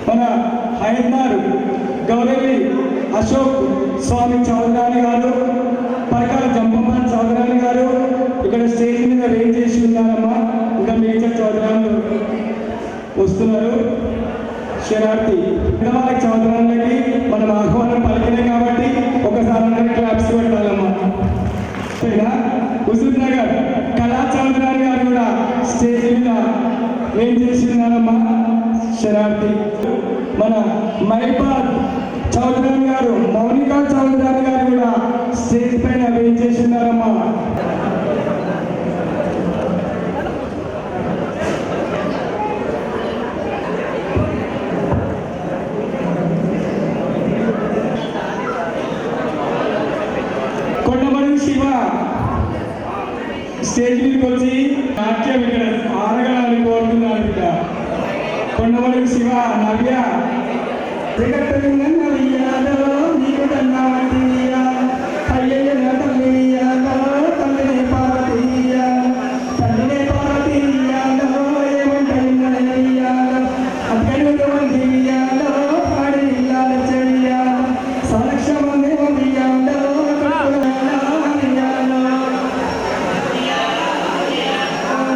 మన హైదరాబాద్ గౌరవి అశోక్ స్వామి చౌదరాని గారు, పరకాల జంపమ్మ చౌదరాని గారు ఇక్కడ స్టేజ్ మీద రేంజ్ చేసి ఉన్నారమ్మా. ఇంకా మిగతా చౌదరాలు వస్తున్నారు. శరార్థి వాళ్ళకి చౌదరాలకి మనం ఆహ్వానం పలికినాం కాబట్టి ఒకసారి అందరూ క్లాప్స్ పెట్టాలమ్మా. హుజూర్ నగర్ కళా చౌదరాని గారు కూడా స్టేజ్ మీద ఏం చేస్తున్నారమ్మా. శరార్థి మన మైపాల్ చౌదరాని గారు, మౌనికా చౌదరాని గారు కూడా స్టేజ్ పైన ఏం చేస్తున్నారమ్మా. కొండమడుగు శివ స్టేజ్ మీదకి వచ్చి నాట్యం ఇక్కడ ఆరగాలని కోరుతున్నారు. ఇక్కడ కొండమడుగు శివ నవ్య నవ్యాలో నీకు తన్నీయ అయ్యయ్య తల్లియాలో తల్లిని పార్వతీయ తల్లిని పార్వతీయాలో ఏమంటాయాలో అక్కడిలో తీయాలో పాడియాలో చెయ్యాలో సంరక్షణ పంపియాలో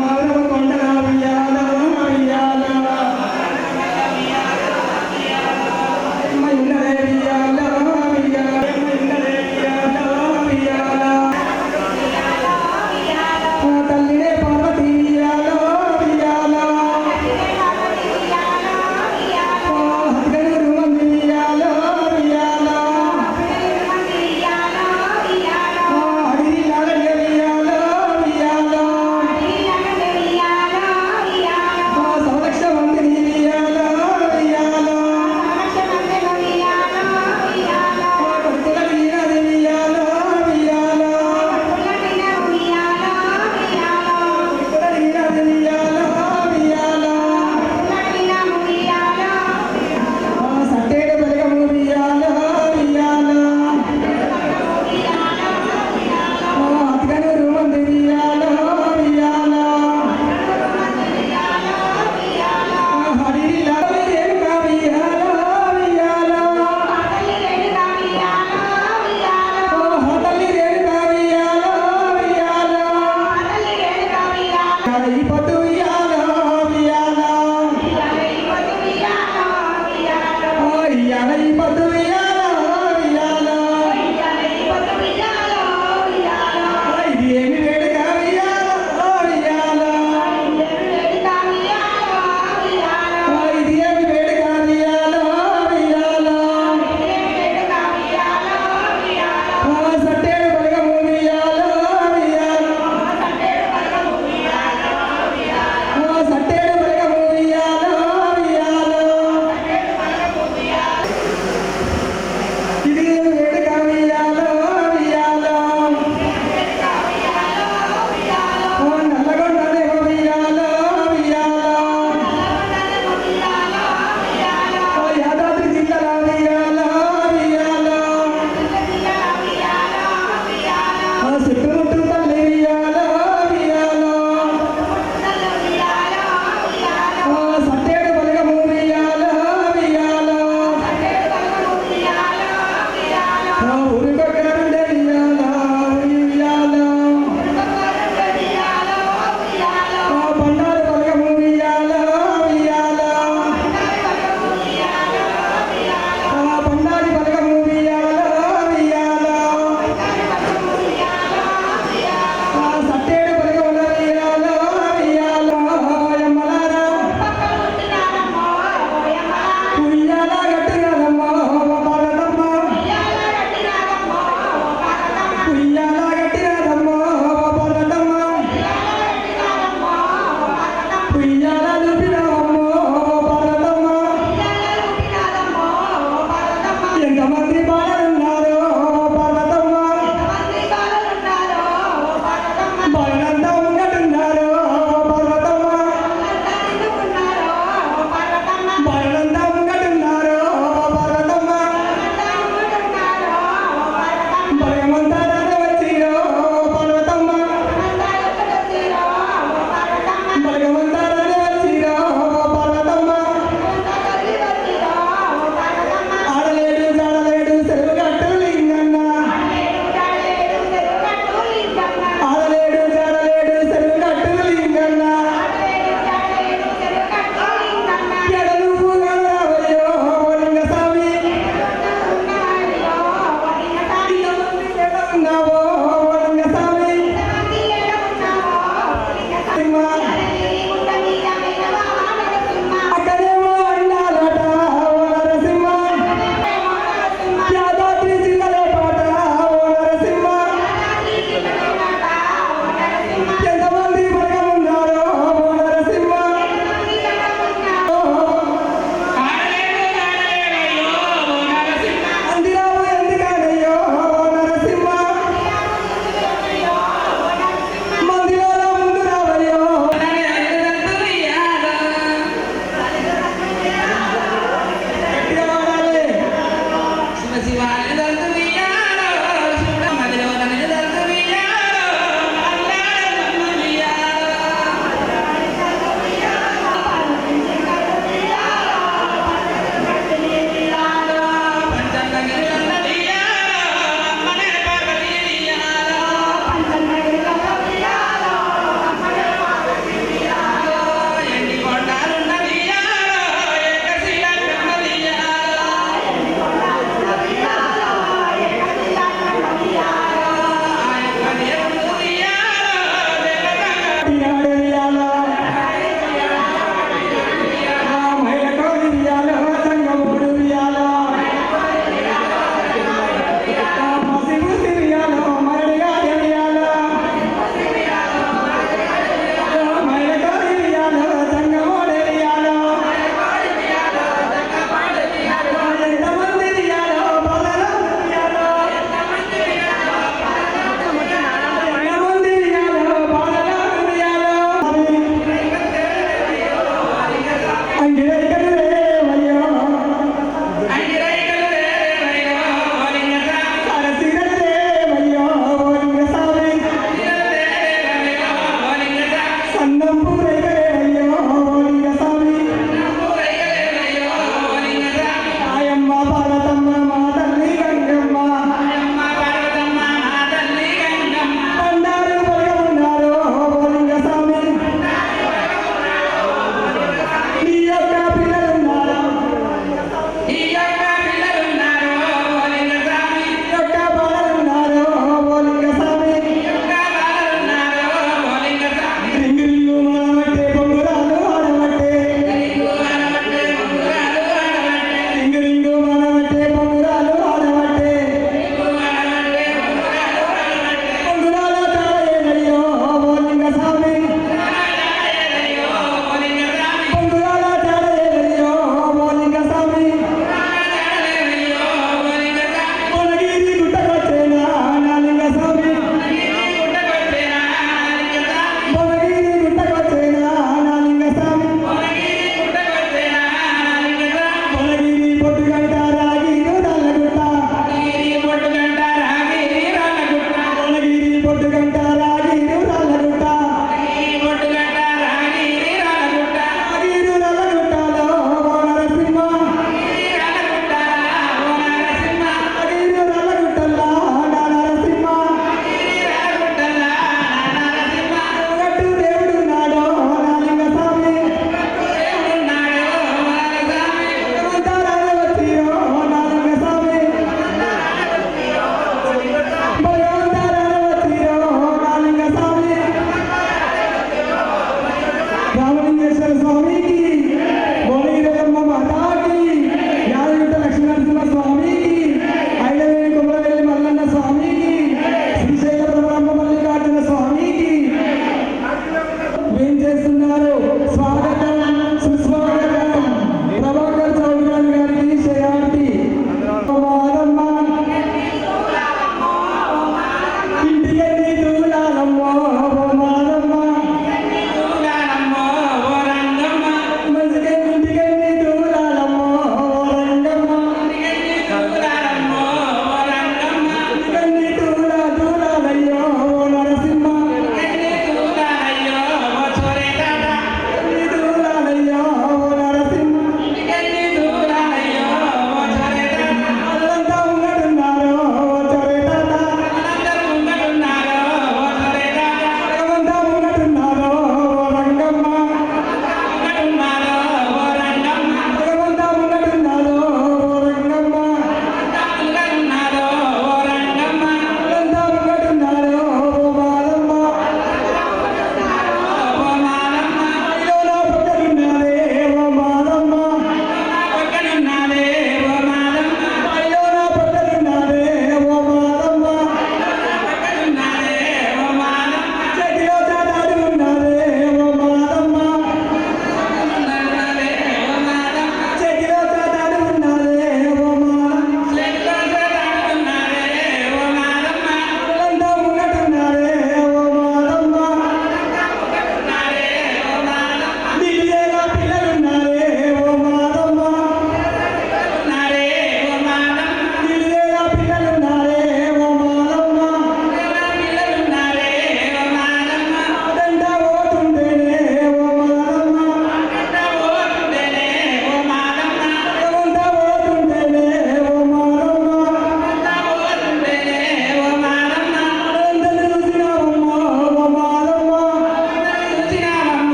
మాధవ కొండ నవ్యాలో నవ్యాలో మహిళ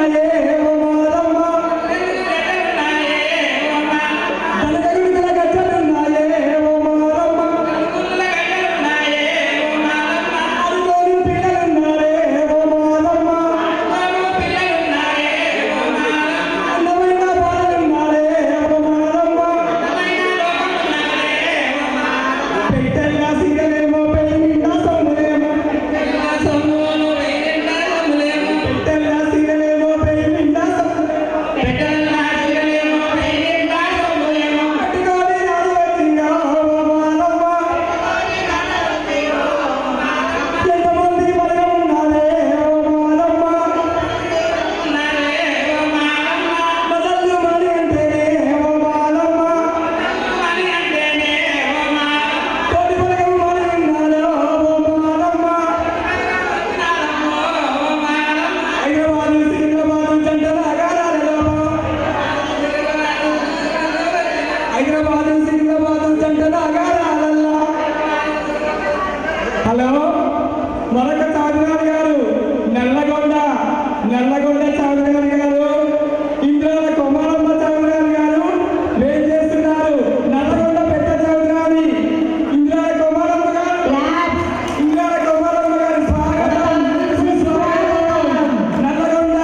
ఉన్నాయే ఓ మారమ్మ తలగడుగుల గజ్జలున్నాయే ఓ మారమ్మ అరుగోలు పిల్లలున్నారే ఓ మారమ్మ అందమైన బాలలున్నారే ఓ మారమ్మ పెట్టెల్లా సీరలేమో పెళ్లి నిండా సొమ్ములేమో పెట్టెల్లా సీరలేమో పెళ్లి నిండా సొమ్ములేమో కట్టుకోని రాజు వచ్చిందా ఓ మారమ్మ ఎంతమంది బలగం ఉన్నారే ఓ మారమ్మ మదల్లు మణి అంటేనే ఓ మారమ్మ కోటి బలగం మణి ఉన్నారో ఓ మారమ్మ హైదరాబాదు సికింద్రాబాదు జంట నగరాలలో హైదరాబాదు సికింద్రాబాదు జంట నగరాలలో హలో మరొక చౌదరి గారు నల్లగొండ చౌదరి గారు ఇంద్రాల కొమరమ్మ చౌదరి గారు ఏం చేస్తున్నారు నల్లగొండ పెద్ద చౌదరి ఇంద్రాల కొమరమ్మ గారు స్వాగతం సుస్వాగతం నల్లగొండ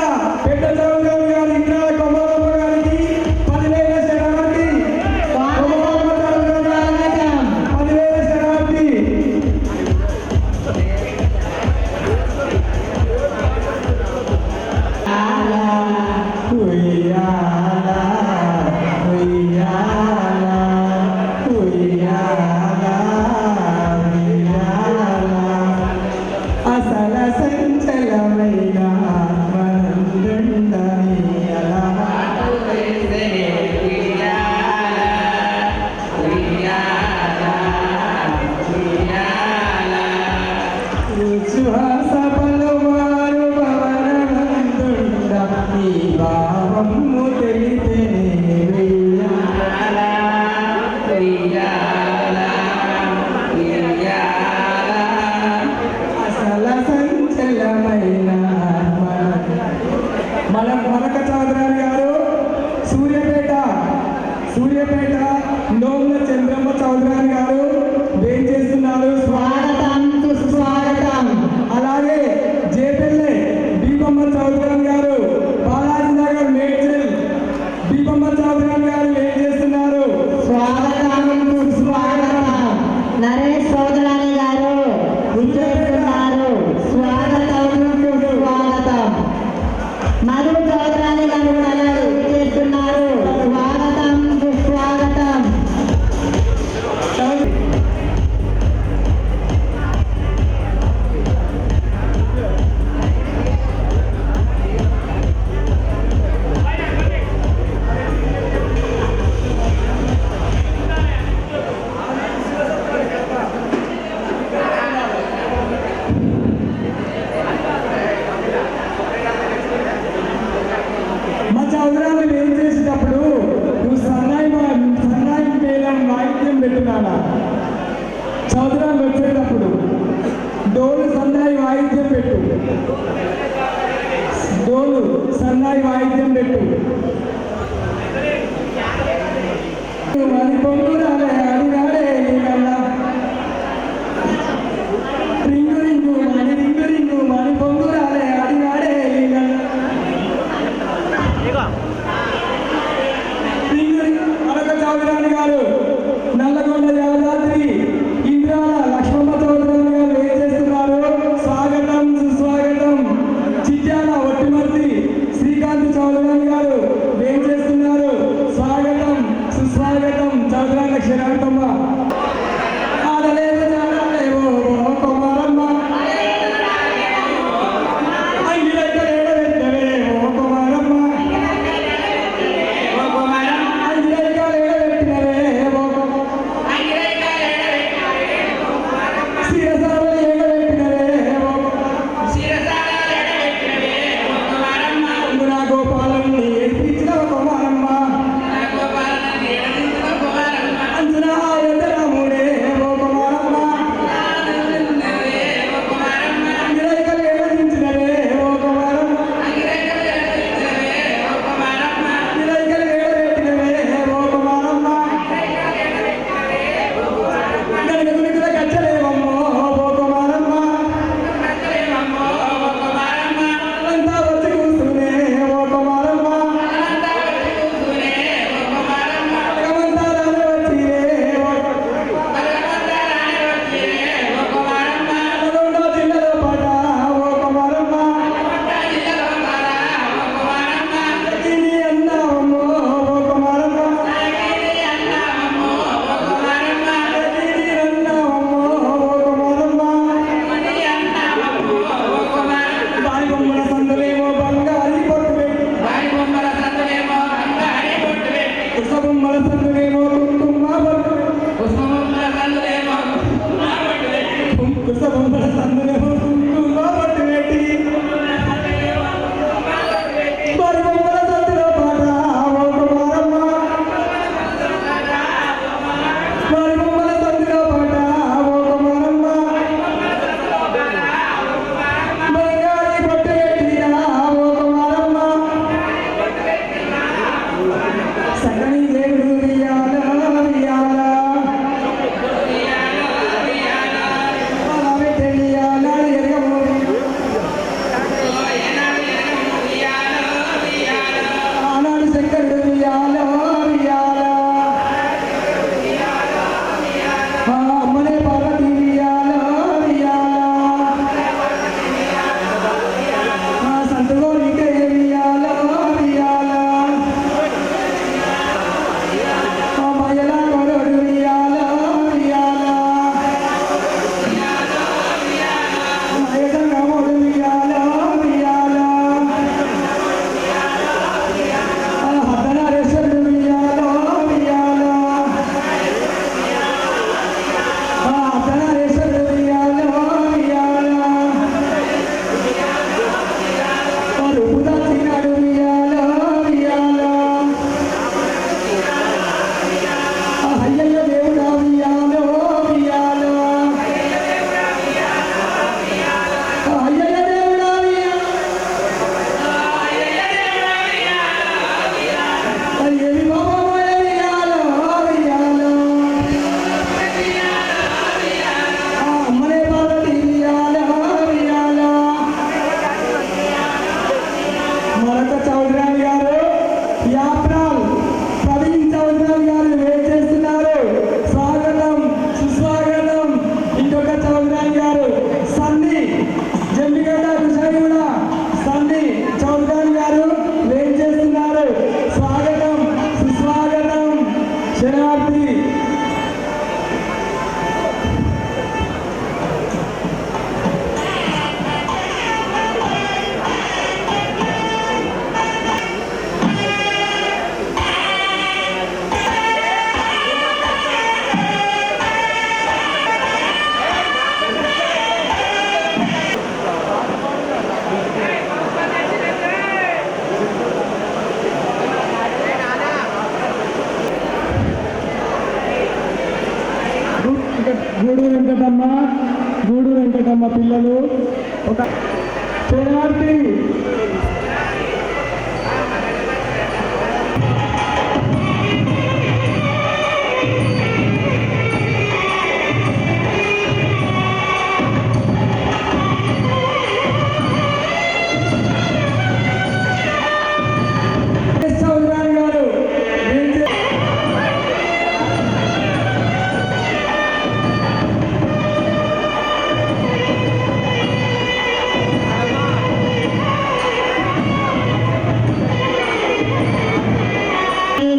పెద్ద చౌదరి గారు ఇంద్రాల కొమరమ్మ గారికి 10,000 శరావతి కొమరమ్మ చౌదరి గారికి 10,000 శరావతి అసల సంచలమైన ఆత్మనందుండని అలవాటు సుహాస పలువారు భవనందుండ ఈ భావము తెలిపేనే అసల సంచలమైన మరొక చౌదరి గారు సూర్యాపేట నోముల చంద్రమ్మ చౌదరి గారు ఏం చేస్తున్నారు స్వాగతం సుస్వాగతం అలాగే జేపల్లె దీపమ్మ చౌదరి గారు బాలాజీ నగర్ మేడ్చల్ దీపమ్మ చౌదరి గారు ఏం చేస్తున్నారు స్వాగతం సుస్వాగతం నరేష్ సోదరాని గారు విచ్చేస్తున్నారు స్వాగతం సుస్వాగతం మధు చౌదరాని గారు కూడా విచ్చేస్తున్నారు స్వాగతం సుస్వాగతం మా చౌదరాలు ఏం చేసేటప్పుడు నువ్వు సన్నాయి మేళం వాయిద్యం పెట్టున్నాడా చౌదరాలు వచ్చేటప్పుడు డోలు సన్నాయి వాయిద్యం పెట్టు డోలు సన్నాయి వాయిద్యం పెట్టు మరి పొంగురాలే అడిగాడే నీకల్లా రింగు రింగు మణి పొంగురాలే అడిగాడే నీకల్లా మరొక చౌదరి గారు నల్లగొండ యాదాద్రి ఇంద్రాల లక్ష్మమ్మ చౌదరి గారు ఏం చేస్తున్నారు స్వాగతం సుస్వాగతం చిట్యాల ఒట్టిమర్తి శ్రీకాంత్ చౌదరి గారు ఏం చేస్తున్నారు స్వాగతం సుస్వాగతం చౌదరి లక్ష్మమ్మ ఆడలేదు జాడలేవో కొమరమ్మ అంగిలైతే ఏడవెత్తవే ఓ కొమరమ్మ అంజనా చౌదరాని గారు, యాప్రాల్ ప్రవీణ్ చౌదరాని గారు వెయిట్ చేస్తున్నారు. స్వాగతం సుస్వాగతం. ఇంకొక చౌదరాని గారు సంధి జమ్మిగడ్డ విషయగూడ సంధి చౌదరాని గారు వెయిట్ చేస్తున్నారు. స్వాగతం సుస్వాగతం. శరణార్థి. గూడూరు వెంకటమ్మ పిల్లలు ఒక శరణార్థి. చౌదరాని గారు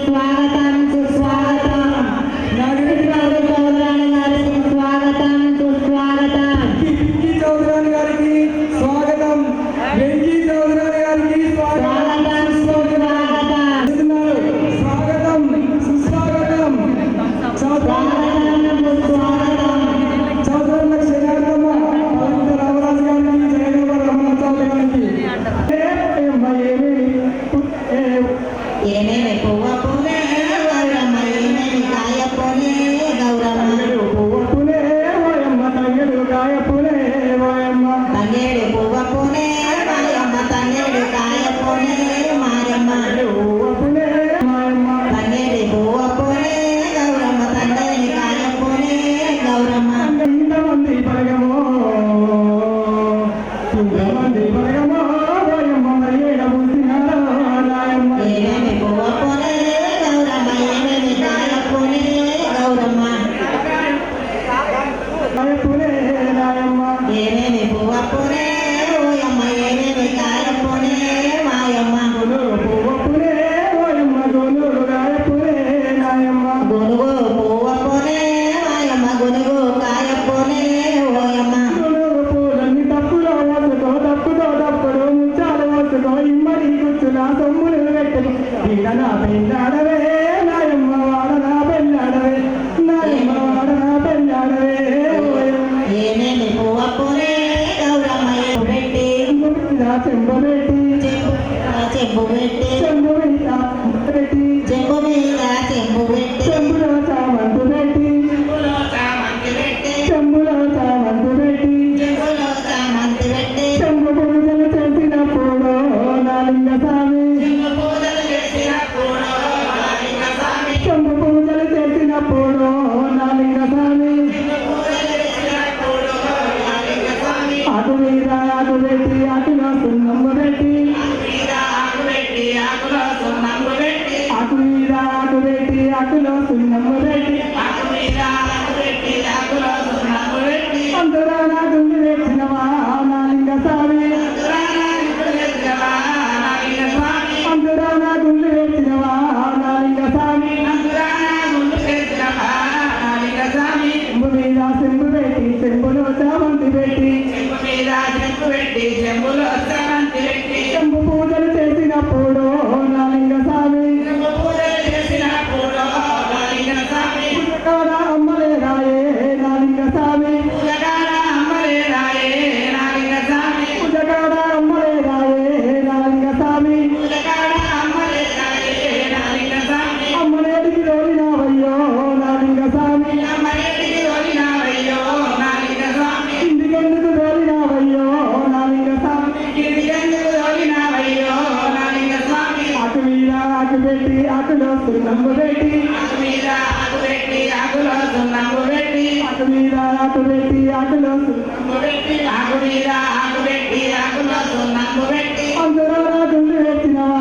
స్వాగతం సుస్వాగతం. నాగేశ్వరరావు చౌదరాని గారికి స్వాగతం సుస్వాగతం. వెంకీ చౌదరాని గారికి స్వాగతం. వెంకీ చౌదరాని గారికి స్వాగతం సుస్వాగతం. స్వాగతం సుస్వాగతం. స్వాగతం సుస్వాగతం. చౌదరుల శరణార్థమ్మ పవిత్ర రామరాజు గారికి, జయదేవ రమణ చౌదరానికి. ఏమేమి పువ్వ పువ్వే గౌరమ్మ, ఏమేమి కాయ పువ్వే గౌరమ్మ. పువ్వునే ఓయమ్మ తంగెడు కాయ పునే ఓయమ్మ. తంగేడు పువ్వ పువ్వే మాయమ్మ, తంగేడు కాయ పువ్వే మాయమ్మ. పువ్వునే మాయమ్మ. తంగేడు పువ్వ పువ్వే గౌరమ్మ, తంగేడు కాయ పువ్వే గౌరమ్మ. ఇంతమంది బలగమో ఇంతమంది బలగమో ఓయమ్మ మయ్యేడ ముసినారా నాయమ్మ. ఏమేమి పువ్వ పువ్వే గౌరమ్మ, ఏమేమి కాయ పువ్వే గౌరమ్మ. కాయ పునే నాయమ్మ. ఏమేమి పువ్వ పువ్వే ఓయమ్మ, ఏమేమి కాయ పువ్వే మాయమ్మ. పువ్వు పునే ఓయమ్మ గోనూరు కాయ పునే నాయమ్మ. గునుగు పువ్వ పువ్వే మాయమ్మ, గునుగు కాయ పువ్వే ఓయమ్మ. గోనూరు పూలన్నీ తప్పులో వసుకో, తప్పుతో తప్పుడు ముచ్చాలు వసుకో, ఇమ్మడి కూర్చున్న సొమ్ములు పెట్టుకో. ఈడ నా పెళ్ళాడవే నాయమ్మ, వాడ నా పెళ్ళాడవే నాయమ్మ, వాడ నా పెళ్ళాడవే ఓయమ్మ. ఏమేమి పువ్వ పువ్వే గౌరమ్మ, ఏపు పెట్టి చెంబు పెట్టి చెంబు పెట్టి చెంబు మీద పెట్టి చెంబు మీద చెంబు పెట్టి చెంబులో చామంతు పెట్టి చెంబులో చామంతి పెట్టి చెంబులో చామంతు పెట్టి చెంబులో చామంతి పెట్టి చెంబు పూజలు చేసినప్పుడు నాలింగ స్వామి. చెంబు పూజలు చేసినప్పుడు నాలింగ స్వామి. చెంబు పూజలు చేసినప్పుడు నాలింగ స్వామి. పూజలు చేసినప్పుడు నాలింగ స్వామి. అటు మీద అటు పెట్టి అటులో సున్నమ్ము పెట్టి మీద ఆకు పెట్టి ఆకులో సున్నంబు పెట్టి అటు మీద అటు పెట్టి అటులో సున్నమ్ము పెట్టి ఆకు మీద ఆకు పెట్టి ఆకులో సున్నంబు పెట్టి అందులో నా గుండె వేసినవా నాలింగ స్వామి. నాలింగ స్వామి. అందులో నా గుండె వేసినవా నాలింగ స్వామి. నాలింగ స్వామి. చెంబు మీద చెంబు పెట్టి చెంబులో చామంతి పెట్టి చెంబు మీద చెంబు పెట్టి చెంబులో చామంతి పెట్టి చెంబు పూజలు చేసినప్పుడు నాలింగ స్వామి. చెంబు పూజలు చేసినప్పుడు నాలింగ స్వామి. కాడ అమ్మలే రాయే నాలింగ స్వామి. పూజగాడ అమ్మలే రాయే నాలింగ స్వామి. పూజకాడ అమ్మలే రాయే నాలింగ స్వామి. పూజగాడ అమ్మలే రాయే నాలింగ స్వామి. అమ్మనేటికి తోలినావయ్యో నాలింగ స్వామి. అమ్మలేటికి తోలినావయ్యో నాలింగ స్వామి. ఇంటికెందుకు తోలినావయ్యో నాలింగ స్వామి. గిరిజనులు తోలినావయ్యో నాలింగ స్వామి. అటు మీద అటు పెట్టి అటులో సున్నంబు పెట్టి ఆకు మీద ఆకు పెట్టి ఆకులో సున్నంబు పెట్టి అటు మీద అటు పెట్టి అటులో సున్నంబు పెట్టి ఆకు మీద ఆకు పెట్టి ఆకులో సున్నంబు పెట్టి అందులో నా గుండె వేసినవా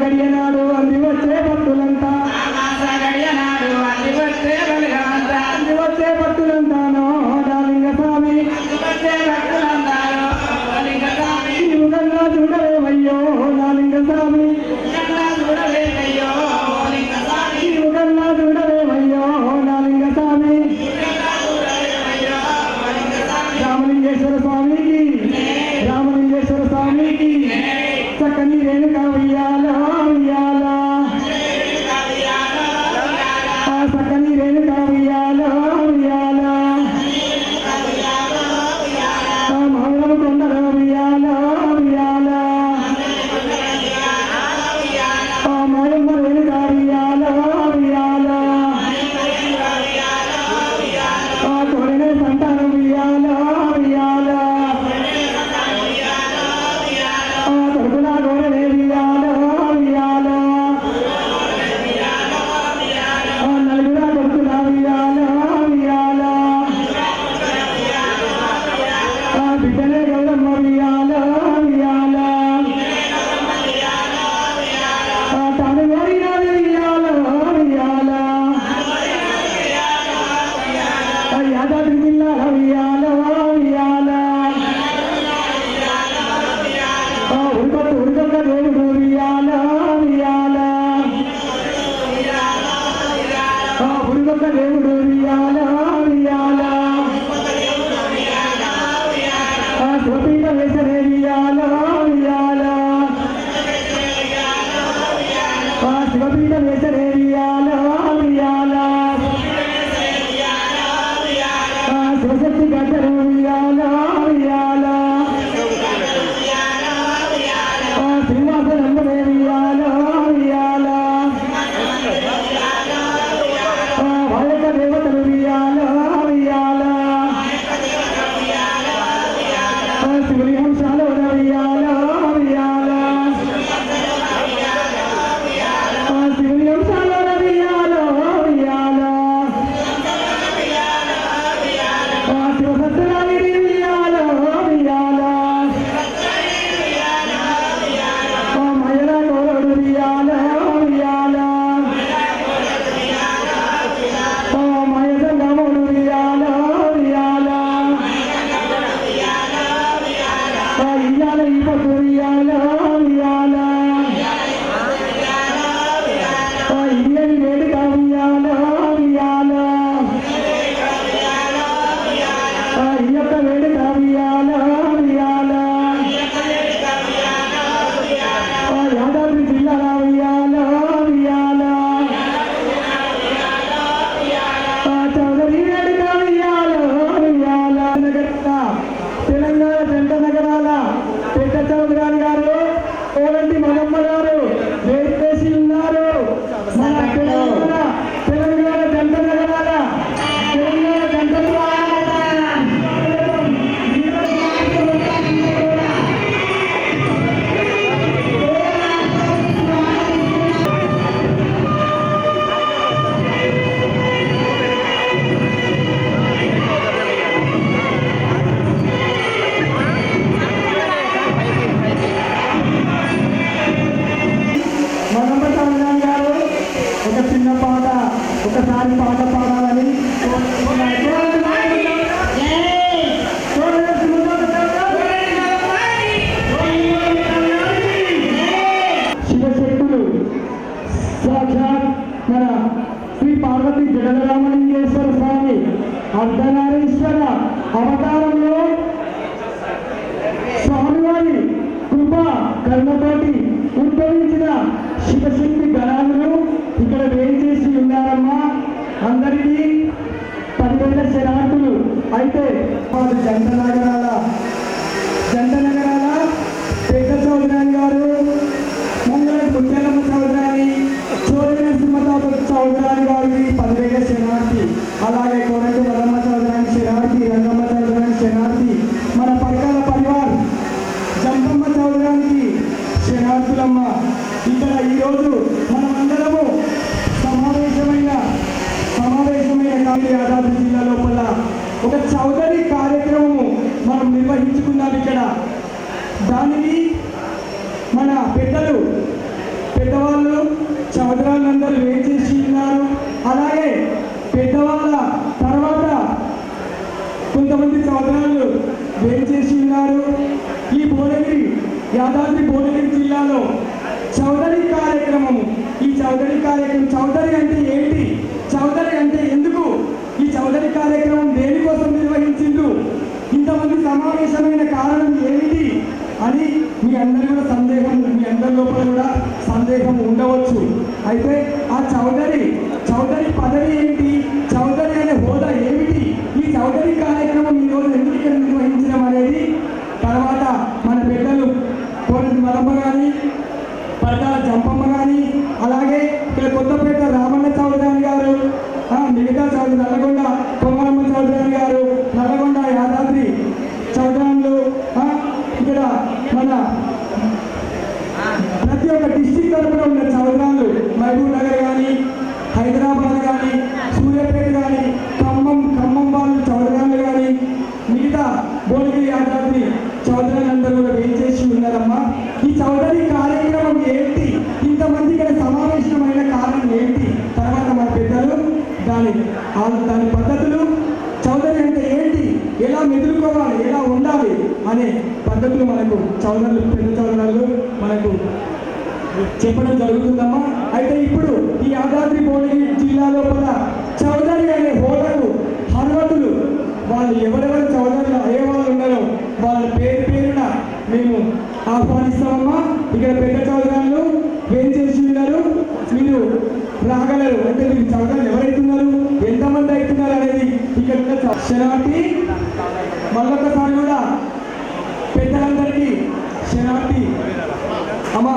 గడియనాడు అంది వచ్చే భక్తులంతా గడియనాడు అల్లి వచ్చే వెలుగంతా అంది వచ్చే భక్తులంతానో లింగ స్వామి వచ్చే భక్తులంతారో లింగ స్వామి యుగంగా చూడలేవయ్యో నా లింగ స్వామి చూడలేదయ్యో లింగ స్వామి యుగంగా చూడలేవయ్యో నా లింగ స్వామి రామలింగేశ్వర స్వామికి రామలింగేశ్వర స్వామికి చక్కని రేణుకా ఉయ్యాలో ఉయ్యాలా ఆ చక్కని రేణుకా ఉయ్యాలో ఉయ్యాలా ఆ మౌనము కొండలో ఉయ్యాలో ఉయ్యాలా ఆ మౌనము రేణుకా ఉయ్యాలో ఉయ్యాలా ఆ కొరనే సంతానం ఉయ్యాలో ఉయ్యాలా ఆ కొడుకులా గోరనే ఉయ్యాలో ఉయ్యాలా ఆ నలుగురా కొడుకులా ఉయ్యాలో ఉయ్యాలా ఆ బిడ్డలే గౌరమ్మ ఉయ్యాలో ఉయ్యాలా ఆ తాను గోరినాది ఉయ్యాలో ఉయ్యాలా ఆ యాదాద్రి జిల్లా ఉయ్యాలో ఉయ్యాలా ఆ ఉరుకొక్క దేవుడు ఉయ్యాలో ఉయ్యాలా ఆ ఉరుకొక్క దేవుడు ఉయ్యాలో ఉయ్యాలా ఆ శివపీఠ వేసనే ఉయ్యాలో ఉయ్యాలా ఆ శివపీఠ వేసనే ఉయ్యాలో ఉయ్యాలా ఆ శివశక్తి గద్దరు ఉయ్యాలో ఉయ్యాలా ఆ శ్రీనివాసనంద ఉయ్యాలో ఉయ్యాలా ఆ వాయక దేవతలు ఉయ్యాలో ఉయ్యాలా ఆ శివుని హంసాల ఉయ్యాలో ఉయ్యాలా ఆ శివుని హంసాల ఉయ్యాలో ఉయ్యాలా ఆ శివసత్తురాగిరి ఉయ్యాలో ఉయ్యాలా ఆ మయల గోరడు ఉయ్యాలో ఉయ్యాలా ఆ మయసంగముడు ఉయ్యాలో ఉయ్యాలా ఆ ఇయ్యాల ఈ పొద్దు ఉయ్యాలో ఉయ్యాలా ఆ ఇయ్యని వేడుక ఉయ్యాలో ఉయ్యాలా ఆ ఇయ్యొక్క వేడుక ఉయ్యాలో ఉయ్యాలా ఆ యాదాద్రి జిల్లా ఉయ్యాలో ఉయ్యాలా ఆ చౌదరి వేడుక ఉయ్యాలో ఉయ్యాలా తెలంగాణ జంట నగరాల పెద్ద చౌదరి గారు కోలంటి మగమ్మ గారు వేసి ఉన్నారు మన తెలంగాణ జంట నగరాల తెలంగాణ జంట మగమ్మ చౌదరి గారు ఒక చిన్న పాట ఒకసారి పాట పాడాలని శివశక్తులు సాక్షాత్ మన శ్రీ పార్వతి జగదరామలింగేశ్వర స్వామి అర్ధనారీశ్వర అవతారంలో స్వామివారి కృప కర్మతోటి ఉద్భవించిన శివశక్తి గణాలను ఇక్కడ వేయించేసి ఉన్నారమ్మా. అందరికీ 10,000 శరణార్థులు. అయితే వారు జంట నగరాల పెద్ద చౌదరి గారు, మంగళ ముత్యాలమ్మ చౌదరి, చోరీ నరసింహ చౌదరి గారికి 10,000 శరణార్థి. అలాగే కోరంటి వరమ్మ చౌదరి శరణార్థి, రంగమ్మ చౌదరి శరణార్థి, మన పరకాల పరివార్ జంపమ్మ చౌదరికి శరణార్థులమ్మ. ఇక్కడ ఈరోజు మనమందరము సమావేశమైన యాదాద్రి జిల్లా లోపల ఒక చౌదరి కార్యక్రమము మనం నిర్వహించుకున్నాం ఇక్కడ. దానికి మన పెద్దలు యాదాద్రి భువనగిరి జిల్లాలో చౌదరి కార్యక్రమం. ఈ చౌదరి కార్యక్రమం, చౌదరి అంటే ఏంటి, చౌదరి అంటే ఎందుకు, ఈ చౌదరి కార్యక్రమం దేనికోసం నిర్వహించిండు, ఇంతమంది సమావేశమైన కారణం ఏమిటి అని మీ అందరి కూడా సందేహం, మీ అందరి లోపల కూడా సందేహం ఉండవచ్చు. అయితే ఆ చౌదరి పదవి ఏంటి, చౌదరి అనే హోదా ఏమిటి, ఈ చౌదరి కార్యక్రమం ఈరోజు ఎందుకు ఇక్కడ నిర్వహించడం అనేది తర్వాత మన పెద్దలు కోరటి మరమ్మ కానీ, పరకాల జంపమ్మ కానీ, అలాగే ఇక్కడ కొత్తపేట రామన్న చౌదరి గారు, మిగతా చౌదరి నల్లగొండ కొమరమ్మ చౌదరి గారు, నల్లగొండ యాదాద్రి చౌదరులు, ఇక్కడ మన ప్రతి ఒక్క డిస్టిక్ తరపున ఉన్న చౌదరులు, మహబూబ్ నగర్ కానీ, హైదరాబాద్ కానీ, సూర్యాపేట కానీ, ఖమ్మం వాళ్ళు చౌదరులు కానీ, మిగతా భువనగిరి యాదాద్రి చౌదరులందరూ కూడా వేయించేసి ఉన్నారమ్మా. ఈ చౌదరి కార్యక్రమం ఏంటి, ఇంతమంది ఇక్కడ సమావేశమైన కారణం ఏంటి, తర్వాత మన పెద్దలు దాని పద్ధతులు, చౌదరి అంటే ఏంటి, ఎలా మెదులుకోవాలి, ఎలా ఉండాలి అనే పద్ధతులు మనకు చౌదరులు, పెద్ద చౌదరులు మనకు చెప్పడం జరుగుతుందమ్మా. అయితే ఇప్పుడు ఈ యాదాద్రి భువనగిరి జిల్లా లోపల చౌదరి అనే హోదాకు అర్హతలు వాళ్ళు ఎవరెవరు చౌదరులు అయ్యే వాళ్ళు ఉన్నారో వాళ్ళ పేరున మేము ఆహ్వానిస్తామమ్మా. ఇక్కడ పెద్ద చౌదరులు ఏం చేసి ఉన్నారు, మీరు రాగలరు అంటే మీరు చౌదరులు ఎవరైతున్నారు, ఎంతమంది అవుతున్నారు అనేది ఇక్కడ ఉన్న శనార్థి. మళ్ళొకసారి కూడా పెద్దలందరికీ శనార్థి అమ్మ.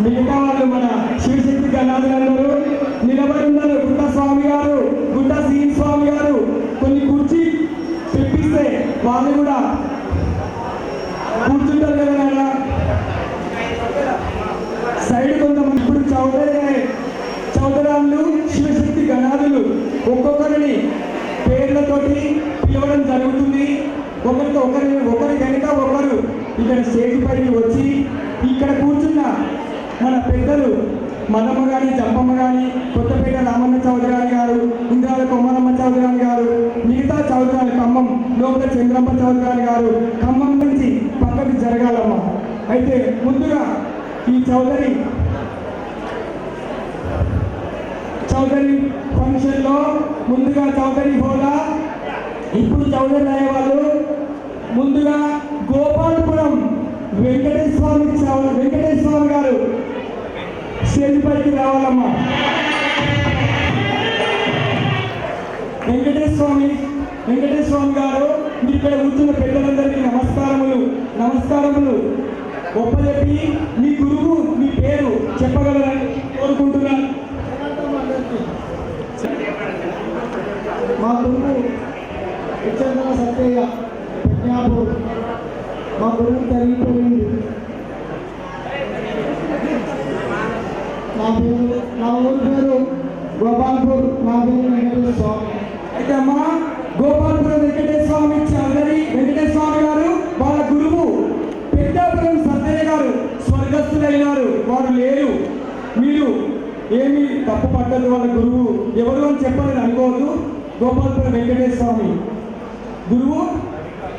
మిగతా వాళ్ళు మన శివశక్తి గణాదులందరూ నిలబడి ఉన్నారు. గుట్ట స్వామి గారు, గుట్ట శ్రీని స్వామి గారు కొన్ని కుర్చీ తెప్పిస్తే వాళ్ళు కూడా కూర్చుంటారు కదా నాన్న. సైడ్ కొంతమంది ఇప్పుడు చౌదరాళ్ళు శివశక్తి గణాదులు ఒక్కొక్కరిని పేర్లతోటి పిలవడం జరుగుతుంది. ఒకరి వెనుక ఒకరు ఇక్కడ స్టేజ్ పైకి వచ్చి ఇక్కడ కూర్చున్న మన పెద్దలు మదమ్మ కానీ, జంపమ్మ కానీ, కొత్తపేట రామన్న చౌదరి గారు, ఇంద్రాల కొమ్మరమ్మ చౌదరి గారు, మిగతా చౌదరాలు ఖమ్మం లోపల చంద్రమ్మ చౌదరి గారు ఖమ్మం నుంచి పక్కకి జరగాలమ్మా. అయితే ముందుగా ఈ చౌదరి ఫంక్షన్లో ముందుగా చౌదరి హోదా, ఇప్పుడు చౌదరి అయ్యేవాళ్ళు ముందుగా గోపాలపురం వెంకటేశ్వర స్వామి గారు స్టేజ్ పైకి రావాలమ్మా. వెంకటేశ్వర స్వామి గారు, మీరు ఇక్కడ కూర్చున్న పెద్దలందరికీ నమస్కారములు ఒప్పజెప్పి మీ గురువు మీ పేరు చెప్పగలరని కోరుకుంటున్నాను. మా గురువు ఇచ్చందన సత్యయ్య ప్రజ్ఞాపూర్, మా గురువు తరిగిపోయింది. నా ఊరి పేరు గోపాల్పూర్, నా పేరు వెంకటేశ్వర స్వామి. అయితే అమ్మా గోపాలపురం వెంకటేశ్వర స్వామి గారు వాళ్ళ గురువు పెద్దాపురం సత్తయ్య గారు స్వర్గస్థులైనారు, వారు లేరు. మీరు ఏమి తప్పు పట్టదు, వాళ్ళ గురువు ఎవరు అని చెప్పాలని అనుకోవద్దు. గోపాలపురం వెంకటేశ్వర స్వామి గురువు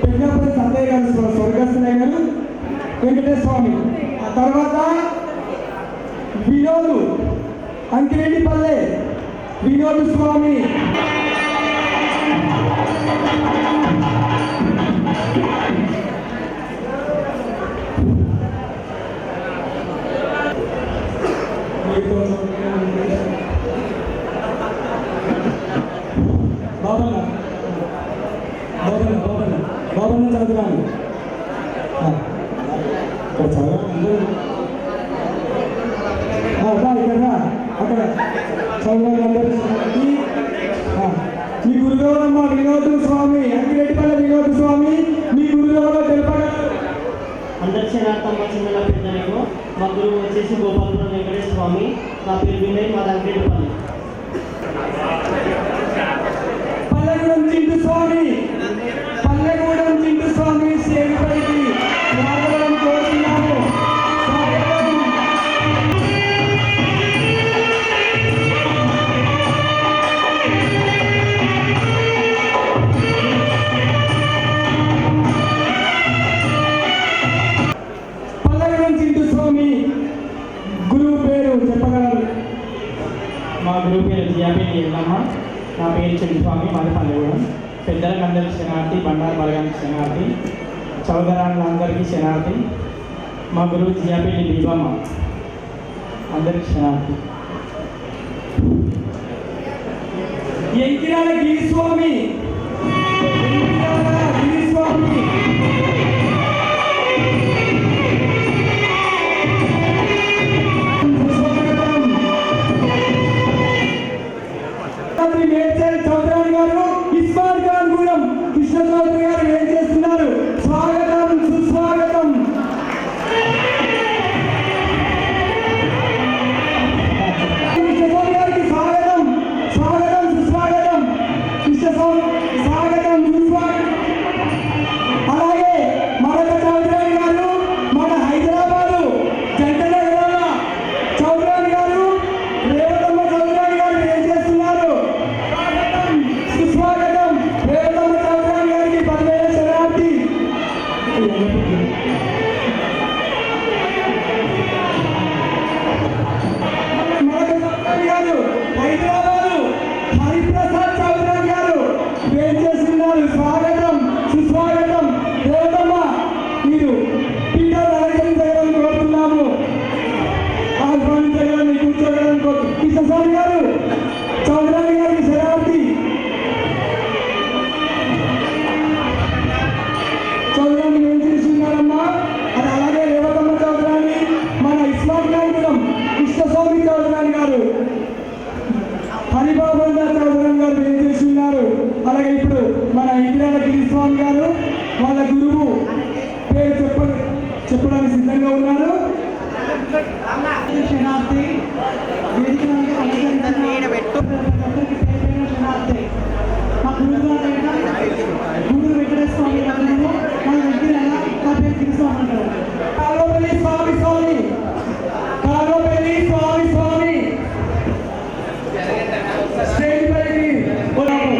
పెద్దాపురం సత్తయ్య గారు స్వర్గస్థులైనారు వెంకటేశ్వర స్వామి. ఆ తర్వాత వినోదు అంకిరెడ్డిపల్లె వినోద్ స్వామి, బాబన్న చదువురాను ఇక్కడ చదవాలి ఇక్కడ అక్కడ చదవాలందరూ. మీ గురుదేవులమ్మ వినోద్ స్వామి, అంకిరెడ్డిపల్లి వినోద్ స్వామి, మీ గురుదేవులో తెలుపగలరు. అందక్షరార్థం చిన్న పెద్దలకు మా గురువు వచ్చేసి గోపాలపురం వెంకటేశ్వర స్వామి, నా పేరు వినయ్, మా అంకిరెడ్డిపల్లి. పల్లెగూడెం చింటు స్వామి స్టేజ్ పైకి రావాలని కోరుతున్నాము. పల్లెగూడెం గురువు పేరు జియాపేటి ఎల్లమ్మ, నా పేరు చెల్లిస్వామి, మాది పల్లెగూడెం. పెద్దలకు అందరికీ శనార్థి, బండారు బలగానికి శనార్థి, చౌదరాళ్ళందరికీ శనార్థి, మా గురువు జియాపేటి దీపమ్మ అందరికీ శనార్థి. ఎంకిరాల గిరిస్వామి, ఎంకిరాల గిరిస్వామి, మేడ్చల్ చౌదరాని గారు, ఇస్మాల్ ఖాన్ గూడెం కృష్ణ చౌదరి గారు ఏం చేస్తున్నారు? స్వాగతం, సుస్వాగతం. కృష్ణస్వామి గారికి స్వాగతం, స్వాగతం, సుస్వాగతం. స్వాగతం, సుస్వాగతం. అలాగే మరొక చౌదరాని గారు, మన హైదరాబాదు జంటనగరాల చౌదరాని గారు, రేవతమ్మ చౌదరాని గారు ఏం చేస్తున్నారు? స్వాగతం, సుస్వాగతం. రేవతమ్మ చౌదరాని గారికి 10,000 శరణార్థి. మరొక చౌదరాని గారు, హైదరాబాదు హరిప్రసాద్ చౌదరాని గారు ఏం చేస్తున్నారు? స్వాగతం, సుస్వాగతం. రేవతమ్మ మీరు పీఠాలు అలంకరించగలని కోరుతున్నాము, ఆహ్వానించగలని కూర్చోగలని కోరుతున్నాము. కృష్ణస్వామి గారు చౌదరాని గారికి శరణార్థి. చౌదరాని ఏం చేస్తున్నారమ్మా? అది అలాగే రేవతమ్మ చౌదరాని, మన ఇస్మాల్ ఖాన్ గూడెం కృష్ణస్వామి చౌదరాని గారు, హరిబాబు చౌదరాని గారు ఏం చేస్తున్నారు? అలాగే ఇప్పుడు మన ఇందిరాల గిరిస్వామి గారు వాళ్ళ గురువు పేరు చెప్పడానికి సిద్ధంగా ఉన్నారు. శనార్థి వేదిక మీద అలంకరించిన అందరికీ పేరు శనార్థి. మా గురువుగారైన గురు వెంకటేశ్వర స్వామి గారు మన దగ్గర నా పేరు గిరిస్వామి అంటారు. కాలోపల్లి స్వామి స్వామి, కాలోపల్లి స్వామి స్వామి స్టేజ్ పైకి పోదాము.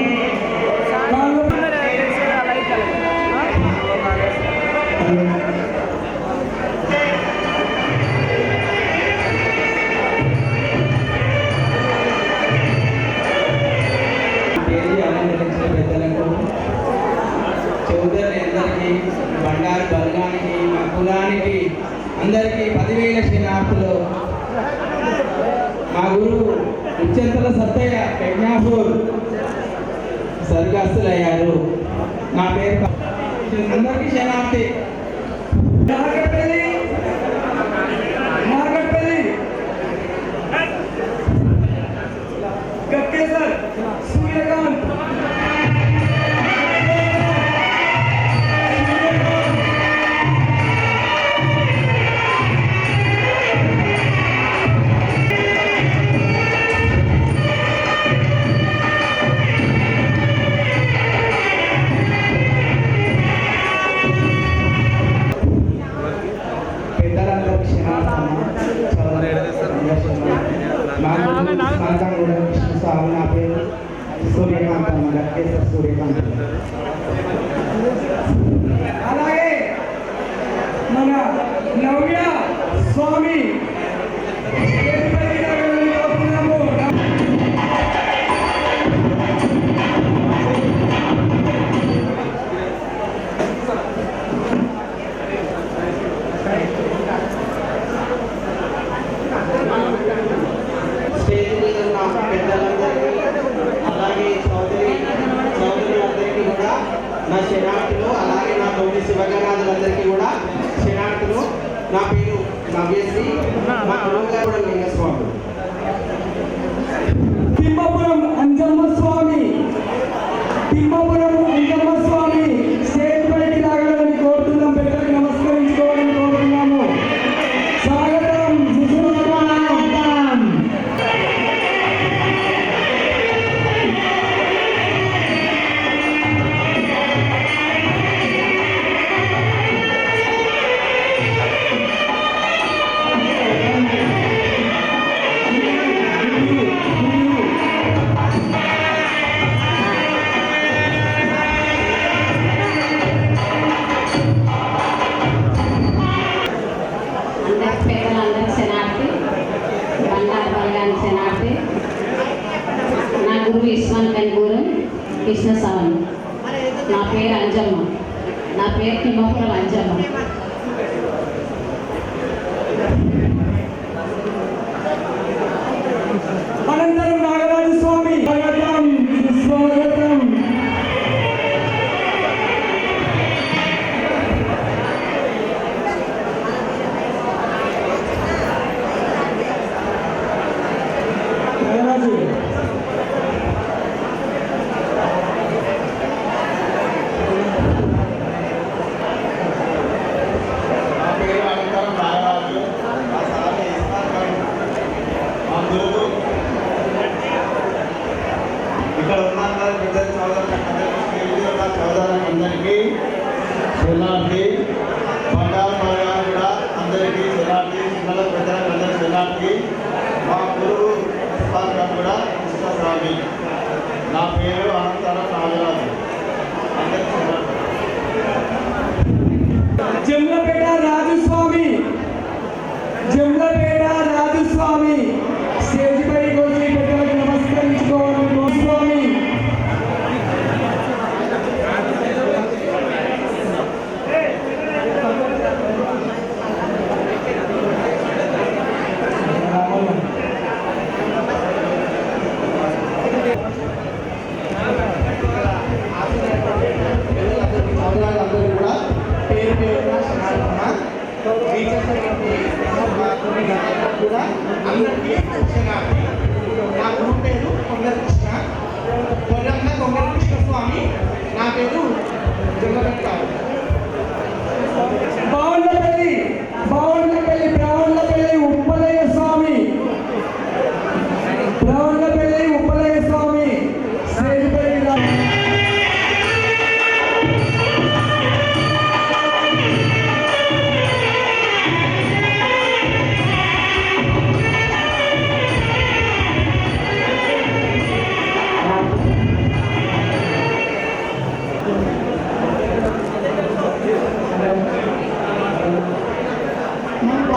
తేదీ అలంకరించిన పెద్దలకు, చౌదరి అందరికీ, బండారు బలగానికి, మా కులానికి అందరికీ 10,000 శనార్థులు. మా గురువు ఉచ్చెంతల సత్తయ్య పెజ్ఞాపూర్ స్వర్గస్థులయ్యారు. నా పేరు అందరికీ శనార్థి. నాగపల్లి, నాగపల్లి గక్కేసర్ సూర్యకాంత్, పెద్దలందరికీ శనార్థమ్మ. మా గురువు ఇస్మాల్ ఖాన్ గూడెం కృష్ణస్వామి, నా పేరు సూర్యకాంతమ్మ, గట్టేశ్వర సూర్యకాంత్. అలాగే మన నవ్య స్వామి స్టేజ్ పైకి రావాలని కోరుతున్నాము. స్టేజ్ మీద ఉన్న పెద్దలందరికీ, అలాగే చౌదరులందరికీ కూడా నా శనార్థులు. అలాగే నా తోటి శివగణాదులందరికీ కూడా శనార్థులు. నా పేరు నవ్యశ్రీ, మా గురువు గారు కూడా లింగస్వామి. తిమ్మపురం అంజమ్మ స్వామి, తిమ్మపురం అంజమ్మ స్వామి స్టేజ్ పైకి రాగలని కోరుతున్నాం. పెద్దలకు నమస్కరించుకోవాలని కోరుతున్నాము. స్వాగతం, సుస్వాగతం. అందరికి పేదలందరికీ శనార్థి, బండారు బలగానికి శనార్థి, గురువు ఇస్మాన్ కన్పూరం కృష్ణస్వామి. నా పేరు అంజమ్మ. నా పేరు తిమ్మపురం అంజమ్మ. అనంతరం నాగరాజు స్వామి స్వాగతం సుస్వాగతం. నాగరాజు నా పేరు అనంతరం నాగరాజు. మా స్వామి ఇస్మాన్ ఖాన్. మా గురువు ఇక్కడ ఉన్న పెద్ద చౌదరులందరికీ శరణార్థి. బంగారు మరగారు కూడా అందరికీ శరణార్థి. పిల్లల పెద్దలందరికీ శరణార్థి. మా గురువు ఇస్మాన్ ఖాన్ కూడా కృష్ణస్వామి. నా పేరు అనంతరం నాగరాజు. అందరికీ శరణార్థి. జమ్లపేట రాజుస్వామి. జమ్లపేట రాజుస్వామి స్టేజ్ పైకి వచ్చి పెద్దలకు నమస్కరించుకోవాలి. స్వామి అందరూ కూడా పేరు పేరున శరణార్థమ్మ. టీచర్స్ కూడా అందరికీ శరణార్థి. నా గురువు పేరు కొంగర కృష్ణ. కొర్రమ్మ కొంగర కృష్ణ స్వామి. నా పేరు జగమెట్టారు. బావులపల్లి బావులపల్లి బ్రాహ్మణపల్లి ఉప్పలయ్య స్వామి. బ్రాహ్మణపల్లి ఉప్పలయ్య స్వామి స్టేజ్ పైకి రా. మనం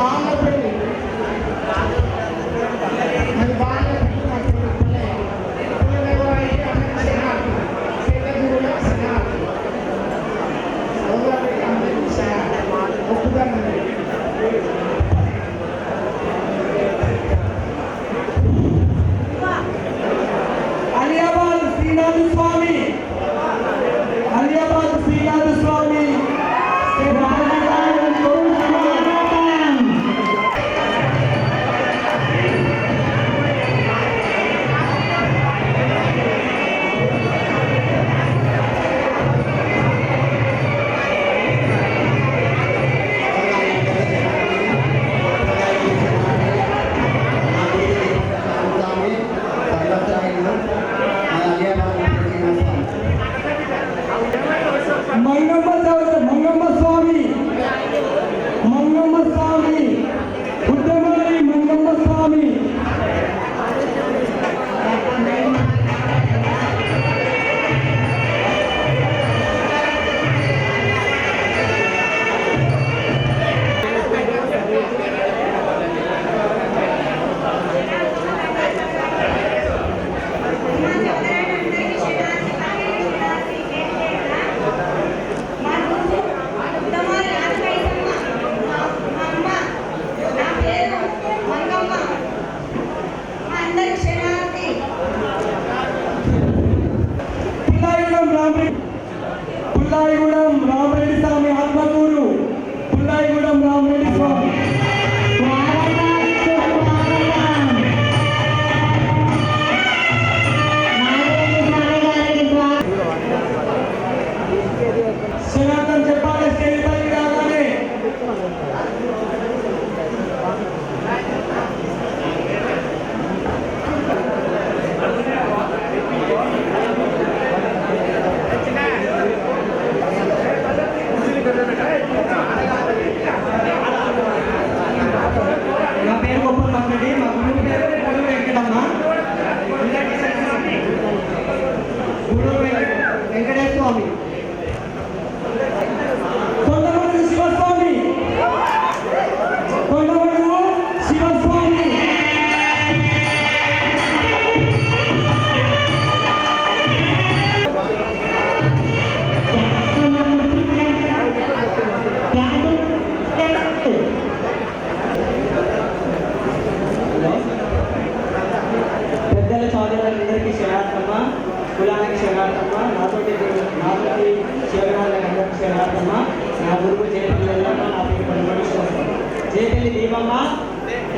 ఏలమ్మ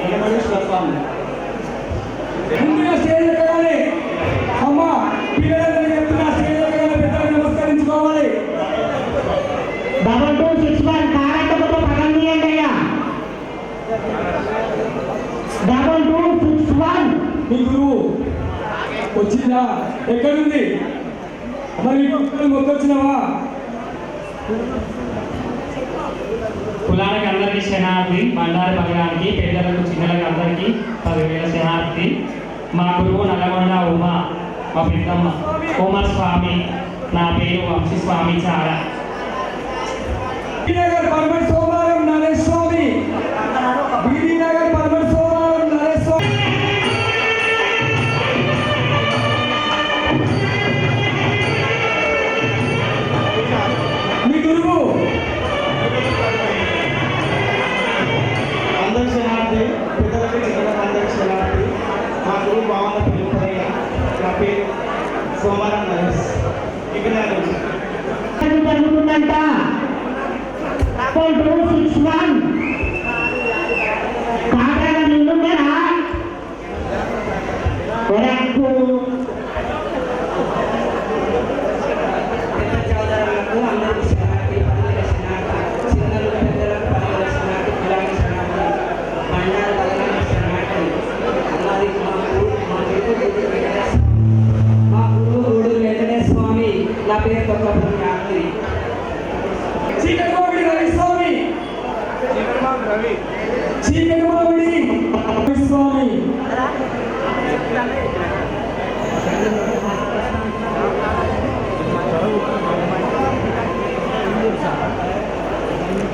ఏలమణేశ్వర స్వామి. ముందుగా స్టేజ్ ఎక్కగానే అమ్మ పిల్లలందరూ చెప్తున్నా స్టేజ్ ఎక్కగానే పెద్దలకు నమస్కరించుకోవాలి. 2261 కారకముతో పగం తీయండి అయ్యా. 2261 మీ గురువు వచ్చిందా? ఎక్కడుంది? మరి మొక్కొచ్చినావా? కులానికి అందరికీ శనార్థి, బండారి పగడానికి, పెద్దలకు చిన్నలకు అందరికీ 10,000 శనార్థి. మా గురువు నల్లగొండ ఉమా, మా పెద్దమ్మ ఉమా స్వామి, నా పేరు వంశీ స్వామి చాలా. నగర్ పరమట్ సోమవారం నరేష్ స్వామి, బీడీ నగర్ పరమట్ సోమవారం నరేష్ స్వామి. మీ గురువు అందరి శనార్థి, పెద్దలకు చిన్నలకు అందరికి శనార్థి. మా గురువు బాగున్న పిలుపురైన నా పేరు సోమవారం నరేష్. ఇక్కడ జరుగుతుందంట. 2261 కాకర నిండుందరా కొరకు పెద్ద చౌదరులకు అందరికీ శనార్థి, పల్లెల శనార్థి, చిన్నలు పెద్దలకు పల్లెల శనార్థి, కులానికి శనార్థి, బండారు పల్లెలకు శనార్థి. అన్నది మా గురువు గూడూరు వెంకటేశ్వర స్వామి, నా పేరు కొత్తపల్లి యాత్రి. చీకటిమామిడి రవి స్వామి, చీకటిమామిడి రవి స్వామి.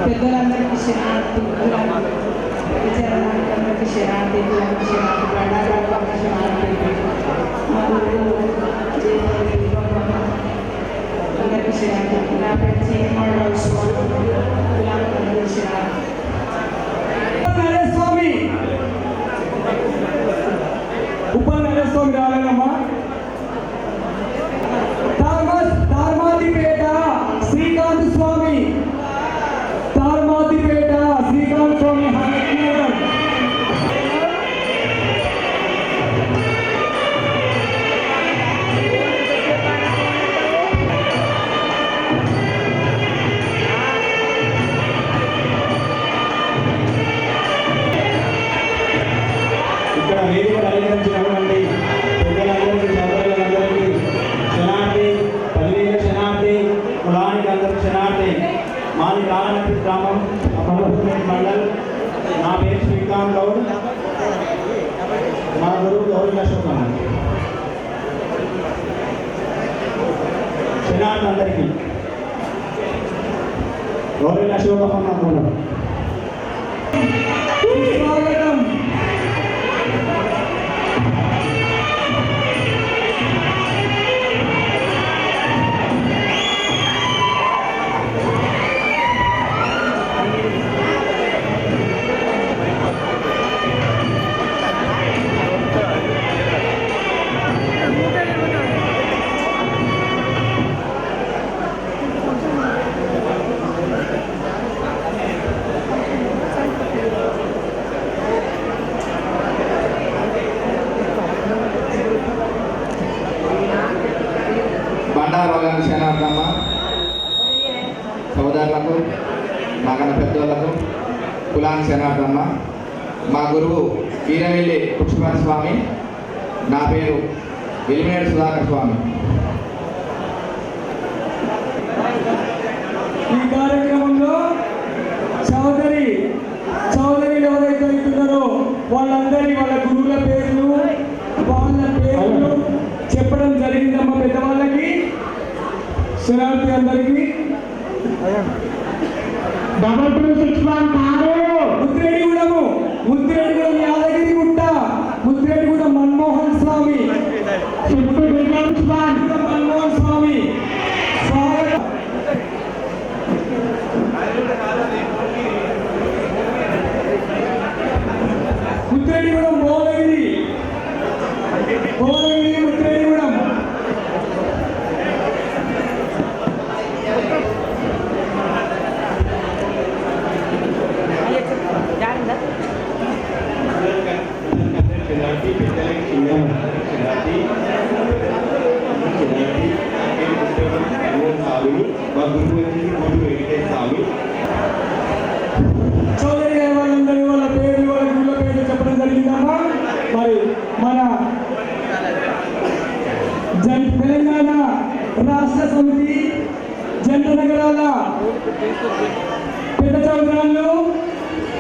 పెద్దలందరికీ శనార్థి, విచారణకి శనార్థి, శనార్థి బండారాలకు శనార్థి. మా గురువు అందరికీ శనార్థి. నా పేరు చీకటిమామిడి స్వామి, అందరికీ శనార్థి. నరేష్ స్వామి, ఉప నరేష్ స్వామి రాలేనమ్మా. తార్మాతిపేట శ్రీకాంత్ స్వామి, తార్మాతిపేట శ్రీకాంత్ స్వామి హనుమనగర్. ఇక్కడ వేదిక అలంకరించినటువంటి పెద్దలందరికీ, సోదరులందరికీ శనార్థి, 10,000 శనార్థి, కులానికి అందరికీ శనార్థి. మాది కాలనటి గ్రామం, అమరపేట మండల్. నా పేరు శ్రీకాంత్ గౌడ్, మా గురువు గౌరీ అశోకమ్మ. శనార్థి అందరికీ గౌరీ అశోకమ్మ మా గురువు. స్వాగతం. బండారు వాళ్ళని శనార్థమ్మ, సోదరులకు, నాకన్న పెద్దోళ్లకు, కులానికి శనార్థమ్మ. మా గురువు వీరవెల్లి పుష్పరాజ స్వామి, నా పేరు వెలిమేడు సుధాకర్ స్వామి. ఈ కార్యక్రమంలో చౌదరి ఎవరైతే అవుతున్నారో వాళ్ళందరి వాళ్ళ గురువుల పేర్లు, వాళ్ళ పేర్లు చెప్పడం జరిగిందమ్మా పెద్దవాళ్ళకి, శనార్థి అందరికీ. 2261 కాదు. ముద్రేడిగూడెం యాదగిరిగుట్ట, ముద్రేడిగూడెం మన్మోహన్ స్వామి, మన్మోహన్ స్వామి స్వాగతం. ముద్రేడిగూడెం భువనగిరి, ముద్రేడిగూడెం. స్వామి. చౌదరి గారి వాళ్ళందరూ వాళ్ళ పేరు వాళ్ళ గుళ్ళ పేరు చెప్పడం జరిగిందమ్మా. మరి మన తెలంగాణ రాష్ట్ర సమితి జంట నగరాల పెద్ద చౌదరాలు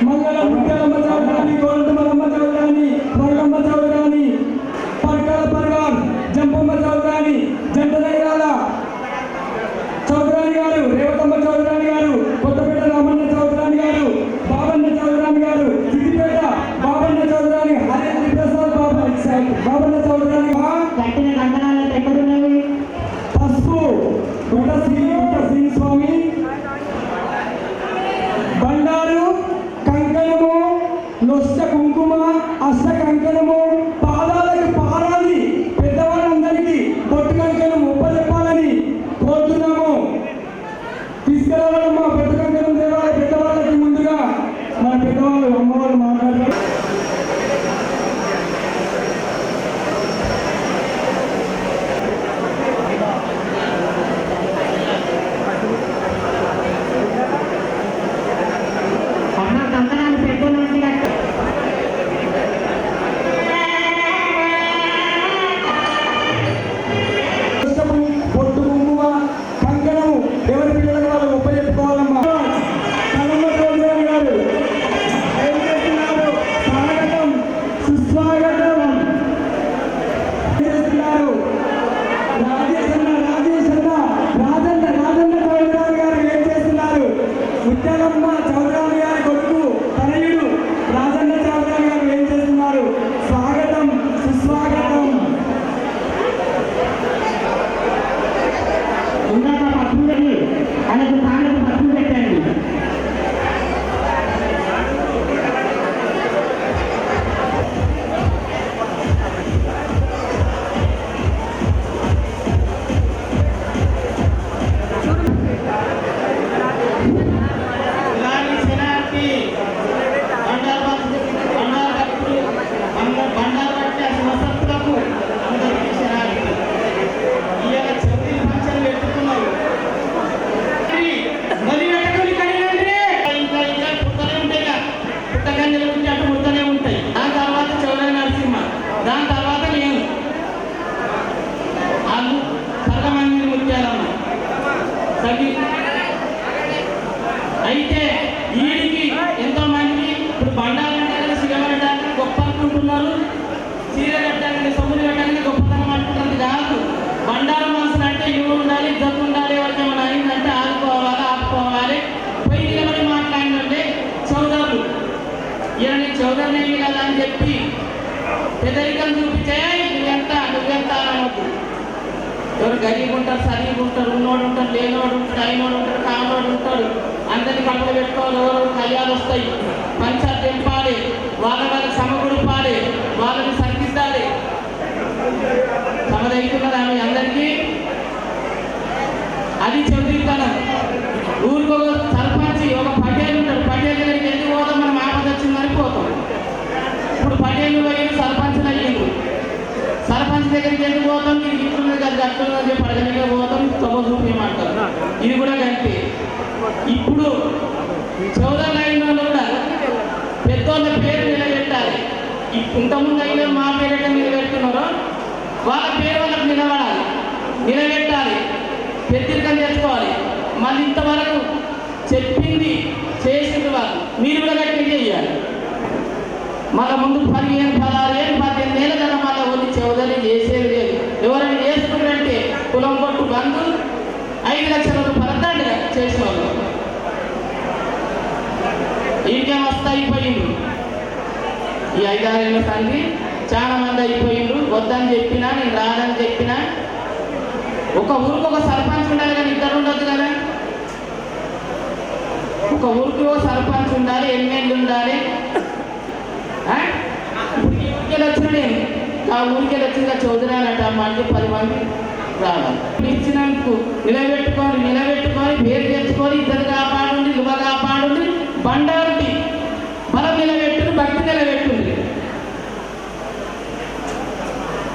మంగళ ముత్యాలమ్మ చౌదరాని, గోరంటమల్లమ్మ చౌదరాని, మరగమ్మ చౌదరాని, పర్కాల పర్గాన్ జంపమ్మ చౌదరాని, జంట నగరాల చౌదరాని గారు, రేవతమ్మ చౌదరాని గారు, కొత్తపేట రామన్న చౌదరాని గారు, బాబన్న చౌదరాని గారు, సిద్దిపేట బాబన్న చౌదరాని, హరేంద్ర ప్రసాద్ బాబన్న చౌదరాని కట్టిన కంకణాలు ఎక్కడున్నవి? పసుపు గుట్ట శ్రీ స్వామి, బండారు కంకణము, నొష్ట కుంకుమ, అష్ట కంకణము, పాదాలకు పారాది పెద్దవాళ్ళందరికీ బొట్టు కంకణం ఒప్పజెప్పాలని కోరుతున్నాము. తీసుకురావాలమ్మా బొట్టు కంకణం దేవాలి. పెద్దవాళ్ళకి ముందుగా మన పెద్దవాళ్ళు అమ్మవాళ్ళు మాట్లాడతారు. అన్న కంకణాలు పెట్టుకున్నట్టు పొట్టు కుంకుమ కంకణము ఎవరి పిల్లలకు వాళ్ళు ఉపయోగించుకోవాలమ్మా. కలమ్మ చౌదరి గారు ఏం చేస్తున్నారు? స్వాగతం సుస్వాగతం చేస్తున్నారు. రాజన్న చౌదరి గారు ఏం చేస్తున్నారు? ముత్యాలమ్మ చౌదరి గారి కొడుకు తనయుడు రాజన్న చౌదరి గారు ఏం చేస్తున్నారు? స్వాగతం సుస్వాగతం. ఇందాక పసుపు పెట్టి ఆయనకు కాళ్ళకు పసుపు పెట్టండి. ఇలాంటి శనార్థి బండారు పట్టి వసతులకు అందరికీ శనార్థి. ఇవాళ చౌదరి ఫంక్షన్ పెట్టుకున్నారు. మరి వెంటనే కడిగండి. ఇంకా పుట్టనే ఉంటాయి కదా, పుట్టగంజల గురించి అటు పుట్టనే ఉంటాయి. దాని తర్వాత చౌదరి నరసింహ, దాని తర్వాత నేను వాళ్ళు సర్గమంది ముత్యాలమ్మ సగి. అయితే వీడికి ఎంతో మంది ఇప్పుడు బండాలంటే సిగబడడానికి గొప్ప అనుకుంటున్నారు, చీర కట్టడానికి సొమ్ములు కట్టడానికి గొప్పతనం అనుకుంటుంది. కాదు, బండార మనసులు అంటే ఇవి ఉండాలి, జబ్బు ఉండాలి, ఎవరికి ఏమైనా అయిందంటే ఆదుకోవాలి, ఆపుకోవాలి. పోయి నిలబడి మాట్లాడినంటే చౌదరులు ఈయన చౌదరిని ఏమి కదా అని చెప్పి పెద్దరికం చూపించే నువ్వెంత అనవద్దు. ఎవరు గరీబ్ ఉంటారు, సరీబ్ ఉంటారు, ఉన్నోడు ఉంటారు, లేనోడు ఉంటాడు, అయినోడు ఉంటాడు, కానోడు ఉంటాడు. అందరినీ కళ్ళు పెట్టుకోవాలి. ఎవరు కళ్యాణాలు వస్తాయి, పంచాయతీ తెంపాలి, వాళ్ళకి సమకూర్పాలి, వాళ్ళని సరిదిద్దాలి. సమదైతున్నది ఆమె అందరికీ. అది చౌదరితనం. ఊరికి ఒక సర్పంచ్ ఒక పటేల్ ఉంటాడు. పటేల్ దగ్గరికి ఎందుకు పోతాం? మనం ఆపద వచ్చిందని పోతాం. ఇప్పుడు పటేలు పోయి సర్పంచ్లు అయ్యిండు. సర్పంచ్ దగ్గరికి ఎందుకు పోతాం? నీకు ఇట్లున్నది కదా అట్లున్నది చెప్పి అడగనికే పోతాం, తొమ్మ చూపించమంటారు. ఇది కూడా కంటే ఇప్పుడు చౌదరులు అయిన వాళ్ళు కూడా పెద్దోళ్ళ పేరు నిలబెట్టాలి. ఇంతకుముందు అయిన మా పేరు నిలబెడుతున్నారో వాళ్ళ పేరు వాళ్ళకి నిలబడాలి, నిలబెట్టాలి, పెద్దరికం చేసుకోవాలి. మళ్ళీ ఇంతవరకు చెప్పింది చేసింది వాళ్ళు మీరు కూడా గట్టి చేయాలి. మళ్ళీ ముందు 15, 16, 18 ఏళ్ళ కదా మళ్ళీ వచ్చి చౌదరి చేసేది లేదు. ఎవరైనా చేసుకుంటారంటే కులం కొట్టు బంధు 5 లక్షల రూపాయల దండగా చేసేవాళ్ళు. ఇంకేం వస్తా అయిపోయిండ్రు. ఈ 5-6 ఏళ్ళ సంది చాలా మంది అయిపోయిండ్రు. వద్దని చెప్పినా, నేను రాదని చెప్పినా. ఒక ఊరికి ఒక సర్పంచ్ ఉండాలి కానీ ఇద్దరు ఉండొద్దు కదా. ఒక ఊరికి ఒక సర్పంచ్ ఉండాలి, ఎమ్మెల్యే ఉండాలి. ఇప్పుడు ఈ ఊరికెళ్ళి వచ్చిన నేను ఆ ఊరికెళ్ళి వచ్చిన చౌదరి అన్నట్టు అమ్మంటే 10 మంది రావాలి. ఇచ్చినందుకు నిలబెట్టుకొని పేరు తెచ్చుకొని ఇద్దరు కాపాడుండి, యువ కాపాడుండి, బండారుకి బలం నిలబెట్టు, భక్తి నిలబెట్టుంది.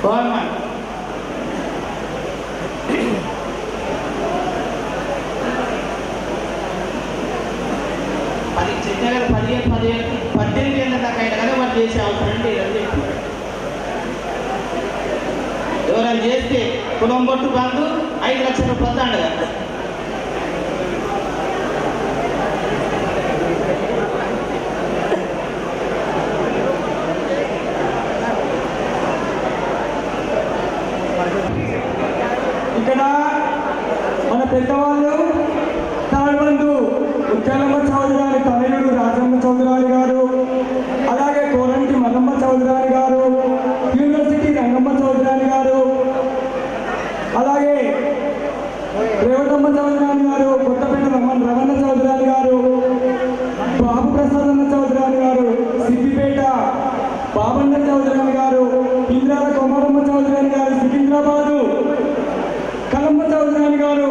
గవర్నమెంట్ దగ్గర 18 ఏళ్ళ దాకా అయినా కానీ వాళ్ళు చేసే అవసరం లేదని చెప్పి ఎవరైనా చేస్తే కులం బొట్టు బంధు 5 లక్షల రూపాయలు దండగా. ఇక్కడ మన పెద్దవాళ్ళు తాళబంధు ఉద్యాలమ్మ చౌదరాని తనయుడు రాజమ్మ చౌదరాని గారు, అలాగే కోరంటి మల్లమ్మ చౌదరాని గారు, యూనివర్సిటీ రంగమ్మ చౌదరాని గారు, అలాగే రేవతమ్మ చౌదరాని గారు, కొత్తపేట రమణ చౌదరాని గారు, బాబు ప్రసాదమ్మ చౌదరాని గారు, సిద్దిపేట బాబన్న చౌదరాని గారు, ఇంద్రాల కొమరమ్మ చౌదరాని గారు, సికింద్రాబాదు కలమ్మ చౌదరాని గారు,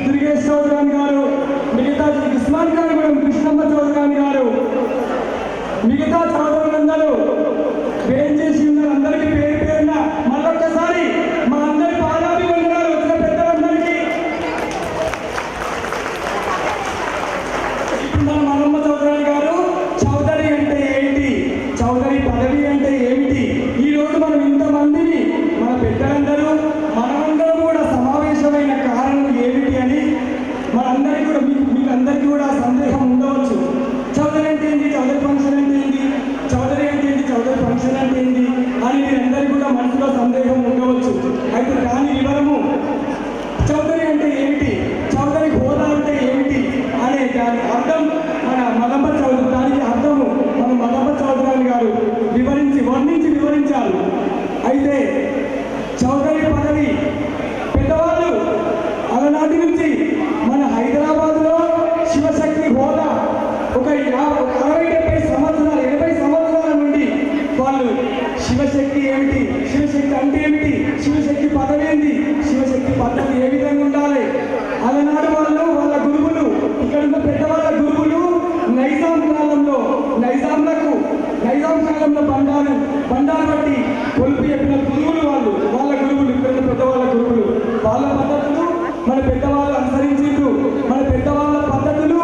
దుర్గేష్ చౌదరాని గారు, మిగతా ఉస్మాన్ గారు, కృష్ణమ్మ చౌదరాని గారు, మిగతా చౌదరులందరూ పేరు చేసి ఉన్నారు. అందరికీ పేరు పేరున మళ్ళొక్కసారి మా అందరి పాదాభివందనాలు. వచ్చిన పెద్దలందరికీ ఇప్పుడు మన మల్లమ్మ చౌదరాని గారు చౌదరి అంటే ఏంటి, చౌదరి పదవి అంటే ఏమిటి, ఈరోజు మనం ఇంతమందిని మన పెద్దలందరూ మనమందరం కూడా సమావేశమైన కారణం ఏమిటి అని మనందరికీ కూడా మీకు అందరికీ కూడా సందేహం ఉండవచ్చు. చౌదరి అంటే ఏంటి, చౌదరి ఫంక్షన్ అంటే ఏంటి, చౌదరి అంటే ఏంటి, చౌదరి ఫంక్షన్ అంటే ఏంటి అని మీరందరికీ కూడా మనసులో సందేహం ఉండవచ్చు. అయితే దాని వివరము చౌదరి అంటే ఏమిటి, చౌదరి హోదా అంటే ఏమిటి అనే దాని అర్థం మన మల్లమ్మ చౌదరి, దానికి అర్థము మన మల్లమ్మ చౌదరాని గారు వర్ణించి వివరించారు. అయితే చౌదరి పదవి పెద్దవాళ్ళు అలనాటి నుంచి మన హైదరాబాద్లో శివశక్తి హోదా ఒక 60-70 సంవత్సరాల నుండి వాళ్ళు శివశక్తి ఏమిటి, శివశక్తి అంటే ఏమిటి, శివశక్తి పదవి ఏంటి, శివశక్తి పద్ధతి ఏ విధంగా ఉండాలి, అలనాడు వాళ్ళు వాళ్ళ గురువులు, ఇక్కడున్న పెద్దవాళ్ళ గురువులు నైజాం కాలంలో బండారు బట్టి కొలుపు చెప్పిన గురువులు వాళ్ళ గురువులు, ఇక్కడ పెద్దవాళ్ళ గురువులు, వాళ్ళ పద్ధతులు మన పెద్దవాళ్ళు అనుసరించిండ్రు. మన పెద్దవాళ్ళ పద్ధతులు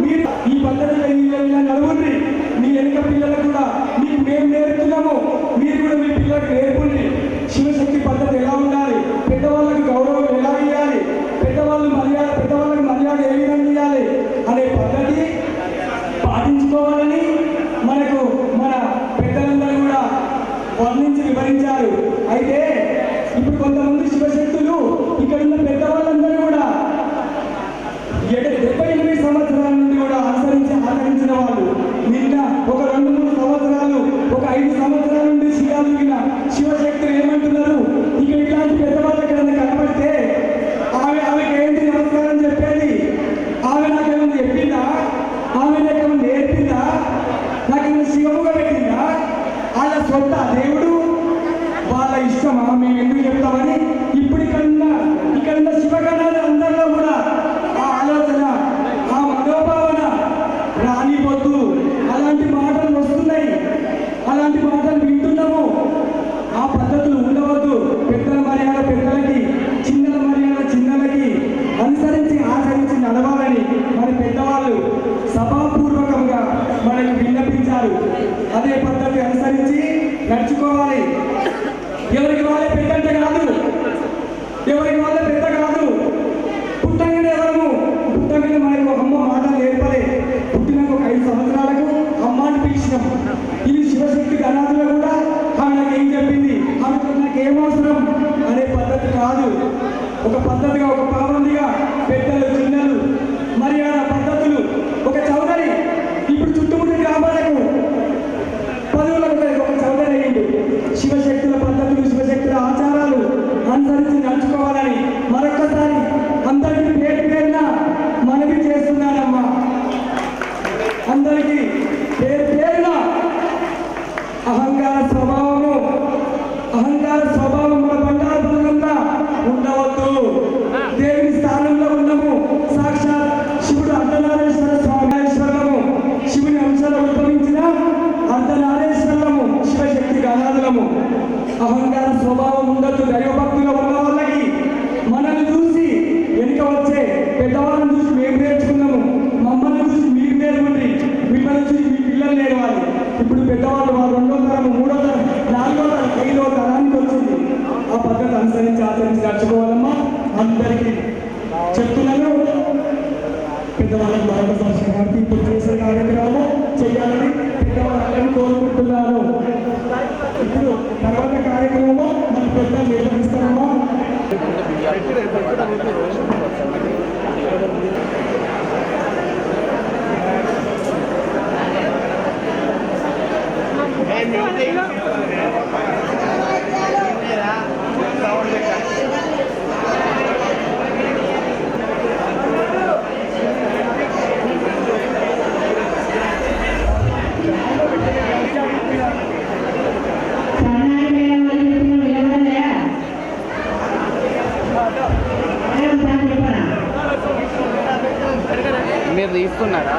మీరు ఈ పద్ధతిలో ఇలా నడువుండ్రి, మీ వెనుక పిల్లలకు కూడా మీకు మేము నేర్పుతున్నాము, మీరు కూడా మీ పిల్లలకు నేర్పుండ్రి. శివశక్తి పద్ధతి ఎలా ఉండాలి, పెద్దవాళ్ళకు గౌరవం ఎలా ఇవ్వాలి, పెద్దవాళ్ళకి మర్యాద ఏ విధంగా ఇవ్వాలి అనే పద్ధతి పాటించుకోవాలని మనకు మన పెద్దలందరూ కూడా వర్ణించి వివరించారు. అయితే ఇప్పుడు కొంతమంది శివశక్తులు ఇక్కడున్న పెద్దవాళ్ళందరూ కూడా 78 సంవత్సరాల నుండి కూడా ఆచరించిన వాళ్ళు నిన్న ఒక 2-3 సంవత్సరాలు, ఒక 5 సంవత్సరాల నుండి శివాలుగిన శివశక్తులు ఏమంటున్నారు, ఇక ఇట్లాంటి పెద్దవాళ్ళ ఎక్కడన్నా కనపడితే ఆమెకి ఏంటి నమస్కారం చెప్పేది, ఆమె నాకేమన్నా చెప్పిందా, ఆమె నాకేమన్నా నేర్పిందా, నాకేమన్నా శివముగా పెట్టిందా, వాళ్ళ సొంత దేవుడు వాళ్ళ ఇష్టమా, మేము ఎందుకు చెప్తామని ఇప్పుడు ఇక్కడున్న శివగణాలు అందరిలో కూడా ఆ ఆలోచన, ఆ మనోభావన రానిపోద్దు. అలాంటి మాటలు వస్తున్నాయి, అలాంటి మాటలు వింటున్నాము. ఆ పద్ధతులు ఉండవద్దు. పెద్దల మర్యాద పెద్దలకి, చిన్నల మర్యాద చిన్నలకి అనుసరించి ఆచరించి నడవాలని మన పెద్దవాళ్ళు సభాపూర్వకంగా మనకు విన్నపించారు. అదే పద్ధతి అనుసరించి నడుచుకోవాలి. ఎవరికి వాళ్ళే పెద్దంటే కాదు, ఎవరికి వాళ్ళే పెద్ద కాదు. పుట్టంగానే మనకు అమ్మ మాట నేర్పలే, పుట్టినాక ఒక 5 సంవత్సరాలకు అమ్మ అని పిలిచినాం. ఇది శివశక్తి గణాదులో కూడా ఆమె నాకు ఏం చెప్పింది, ఆమెకు నాకు ఏమవసరం అనే పద్ధతి కాదు. ఒక పద్ధతిగా, ఒక పాబందిగా పెద్దలు చిన్నలు మర్యాద పద్ధతులు. ఒక చౌదరి ఇప్పుడు చుట్టుముట్టిన గ్రామాలకు పదవులకు ఒక చౌదరి అయ్యింది. శివశక్తుల పద్ధతులు, శివశక్తుల ఆచారాలు అనుసరించి నడుచుకోవాలని మరొక్కసారి అందరికీ పేరు పేరున మనవి చేస్తున్నానమ్మా. అందరికీ పేరు పేరున అహంకార స్వభావం మన బండారు బలంగా ఉండవద్దు. దేవుని స్థానంలో ఉన్నాము. సాక్షాత్ శివుడు అర్ధనారేశ్వర స్వామి, శివుని అంశాలు ఉద్భవించిన అర్ధనారేశ్వరము, శివశక్తి గణాదులము. అహంకార స్వభావం ఉండొద్దు. దైవభక్తులు ఉన్న వాళ్ళకి మనల్ని చూసి వెనుక వచ్చే పెద్దవాళ్ళని చూసి మేము నేర్చుకున్నాము, మమ్మల్ని చూసి మీరు నేర్చుకుంటే తర్వాత కార్యక్రమంలో మన పెద్దలు నిర్వహిస్తారమ్మా. మీరు తీసుకున్నారా?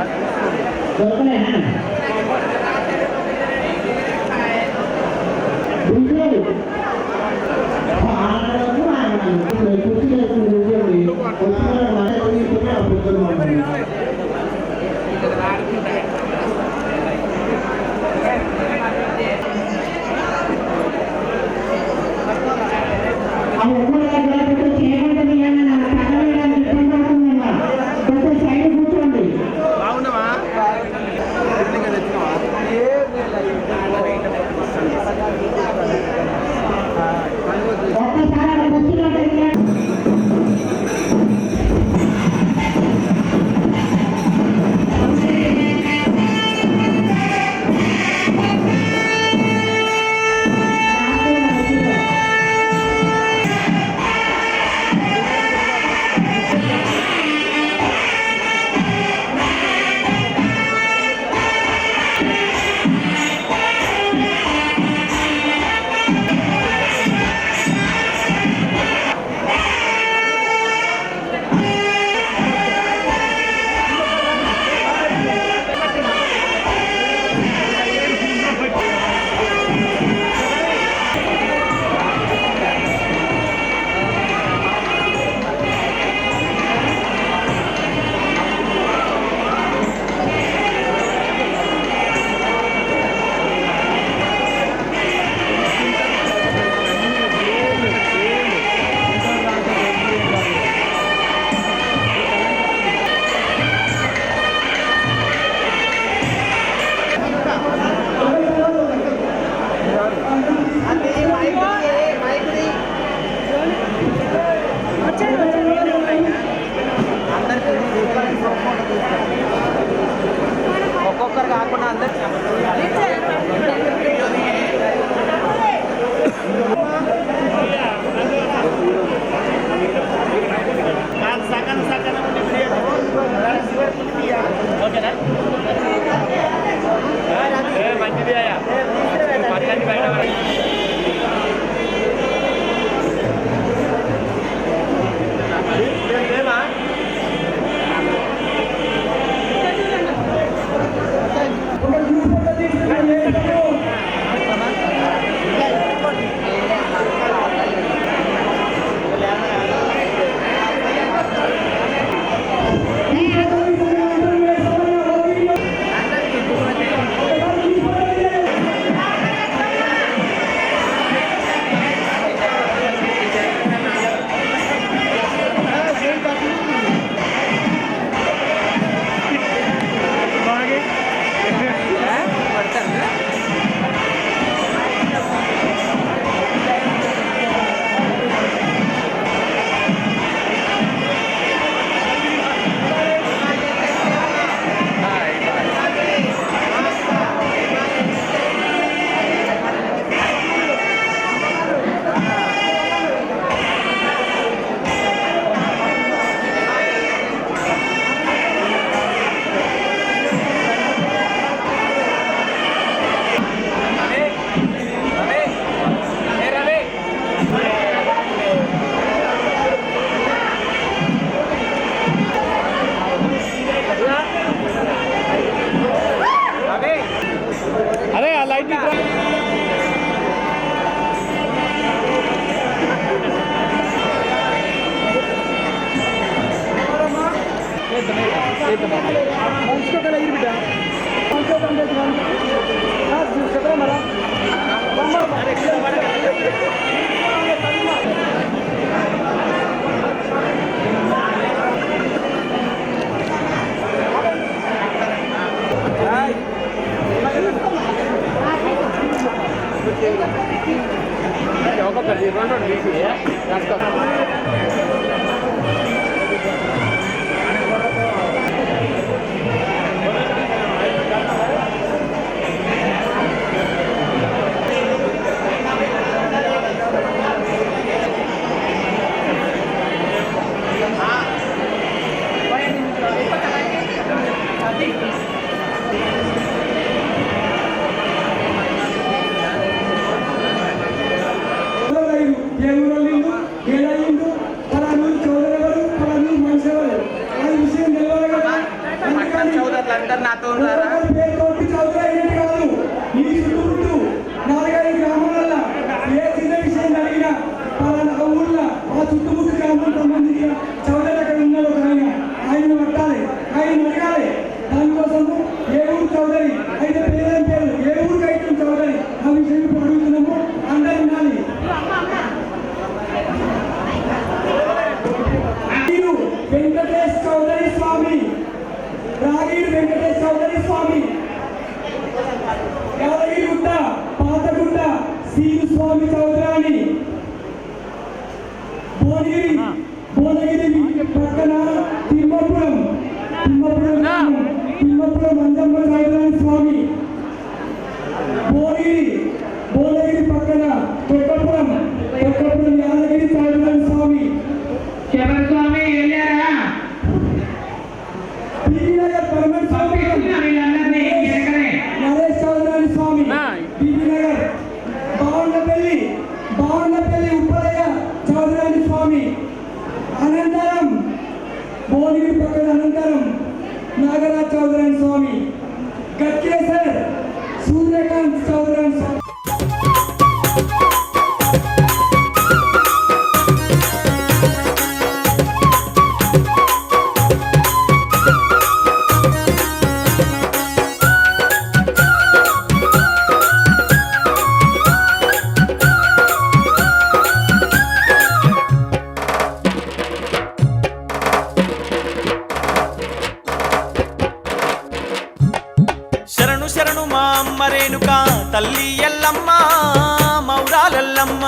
ఏ ఊరలిండు ఏలయ్యిండు పలానూరు చౌదరెవరు పలానూరు మనిషి ఎవరు ఆ విషయం తెలియాలి కదా. పేరుతోటి చౌదరి అయినట్టు కాదు. ఈ చుట్టూ 4-5 గ్రామాల ఏ చిన్న విషయం జరిగినా పలానా ఊళ్ళో ఆ చుట్టుముట్టు గ్రామాలకు సంబంధించిన చౌదరి అక్కడ ఉన్నాడు ఒక ఆయన పట్టాలి, ఆయన అడగాలి. దానికోసము ఏ ఊరు చౌదరి అయితే పేరేం పేరు ఏ ఊరికి అయితే చౌదరి ఆ విషయం ఇప్పుడు అడుగుతున్నాము. అందరూ ఉండాలి. వెంకటేష్ చౌదరి స్వామి, రాగీరు వెంకటేష్ చౌదరి స్వామి, యాదగిరిగుట్ట పాతగుట్ట సీను స్వామి చౌదరాని, భువనగిరి పక్కన తిమ్మపురం అంజమ్మ చౌదరాని స్వామి, భువనగిరి పక్కన తొక్కపురం యాదగిరి చౌదరాని స్వామి, స్వామి వెళ్ళారా బీబీనగర్ పరమేశ్వర స్వామి, నరేష్ చౌదరాని స్వామి, బీబీనగర్ బావన్నపల్లి ఉప్పలయ్య చౌదరాని స్వామి, అనంతరం భువనగిరి పక్కన అనంతరం నాగరాజ్ చౌదరాని స్వామి, గట్కేసర్ సూర్యకాంత్ చౌదరాని స్వామి. శరణు శరణు మా అమ్మ రేణుక తల్లి ఎల్లమ్మ మౌరాలెల్లమ్మ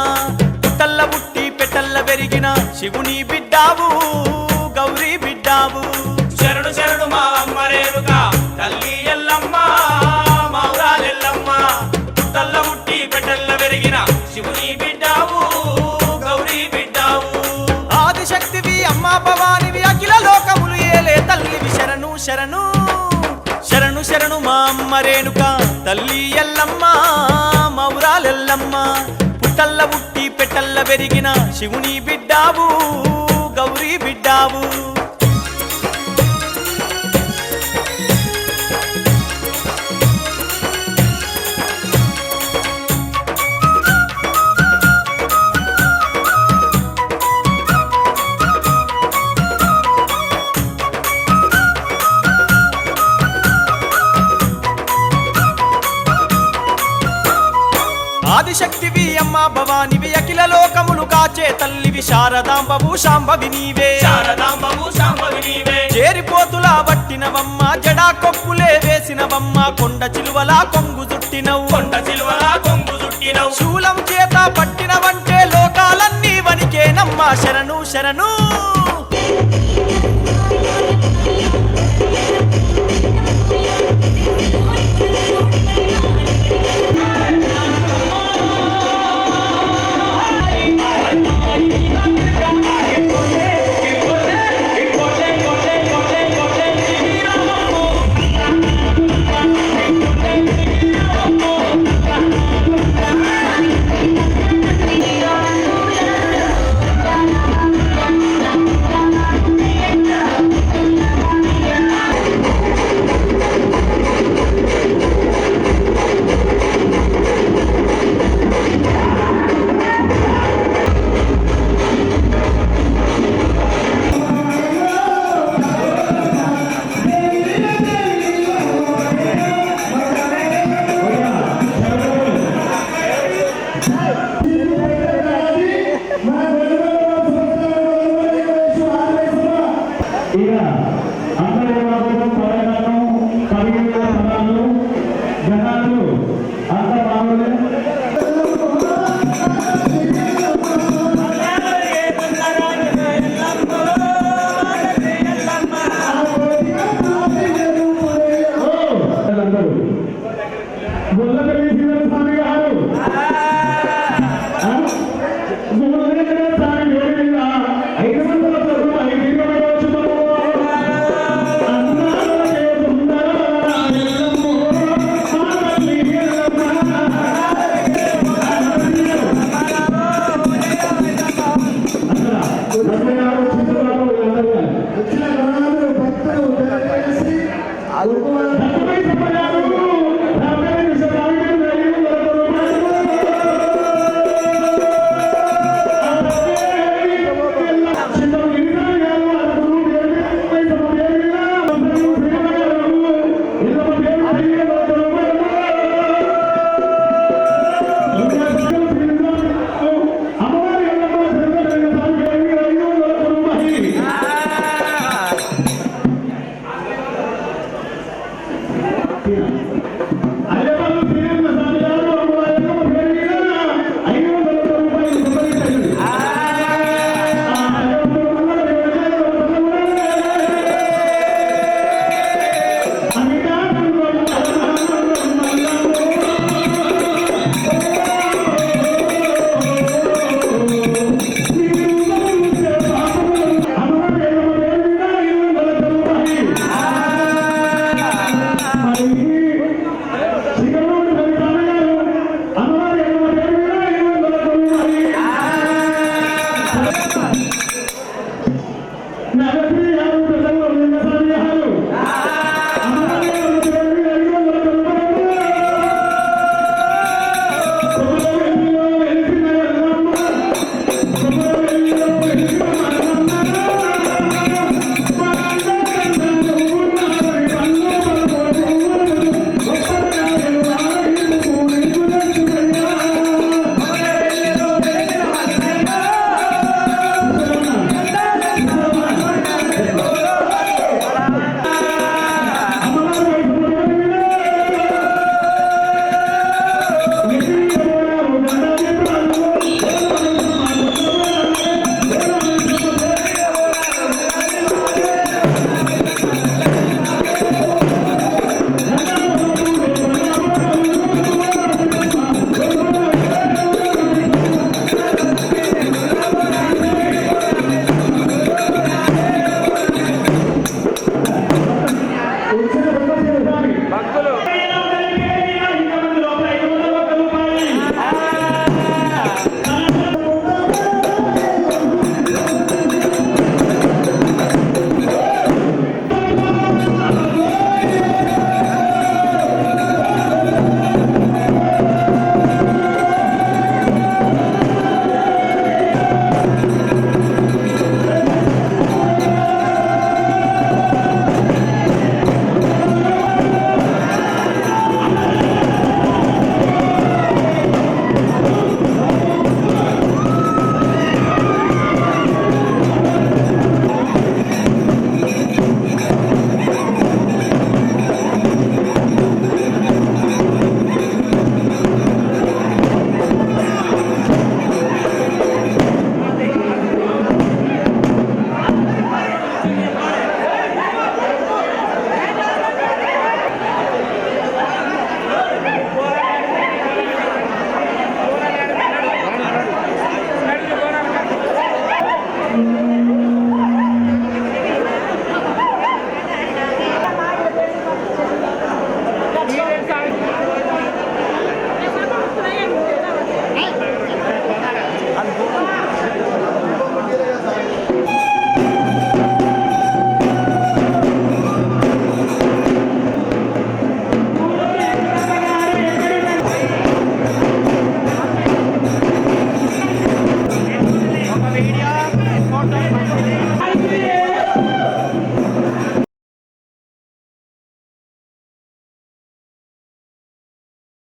పుట్టల్ల పుట్టి పెట్టల్ల పెరిగిన శివుని బిడ్డావు గౌరీ బిడ్డావు. శరణు శరణు మా అమ్మ రేణుక తల్లి ఎల్లమ్మ మౌరాలెల్లమ్మ పుట్టల్ల పుట్టి పెట్టల్ల పెరిగిన శివుని బిడ్డావు గౌరీ బిడ్డావు. ఆదిశక్తివి అమ్మ భవానివి అఖిల లోకములు ఏలే తల్లివి శరణు శరణు శరణు శరణు మా అమ్మ రేణుక తల్లి ఎల్లమ్మ మౌరాలెల్లమ్మ పుట్టల్ల పుట్టి పెట్టల్ల పెరిగిన శివుని బిడ్డావు గౌరీ బిడ్డావు. ఆదిశక్తివి అమ్మ భవానివి అఖిల లోకములు కాచే తల్లివి శారదాంబవు శాంభవి నీవే చేరిపోతులా పట్టినవమ్మ జడా కొప్పులే వేసినవమ్మ కొండ చిలువలా కొంగు చుట్టినవు శూలం చేత పట్టినవంటే లోకాలన్నీ వనికేనమ్మ శరణు శరణు. జనాలు అంత మామూలు హాయ్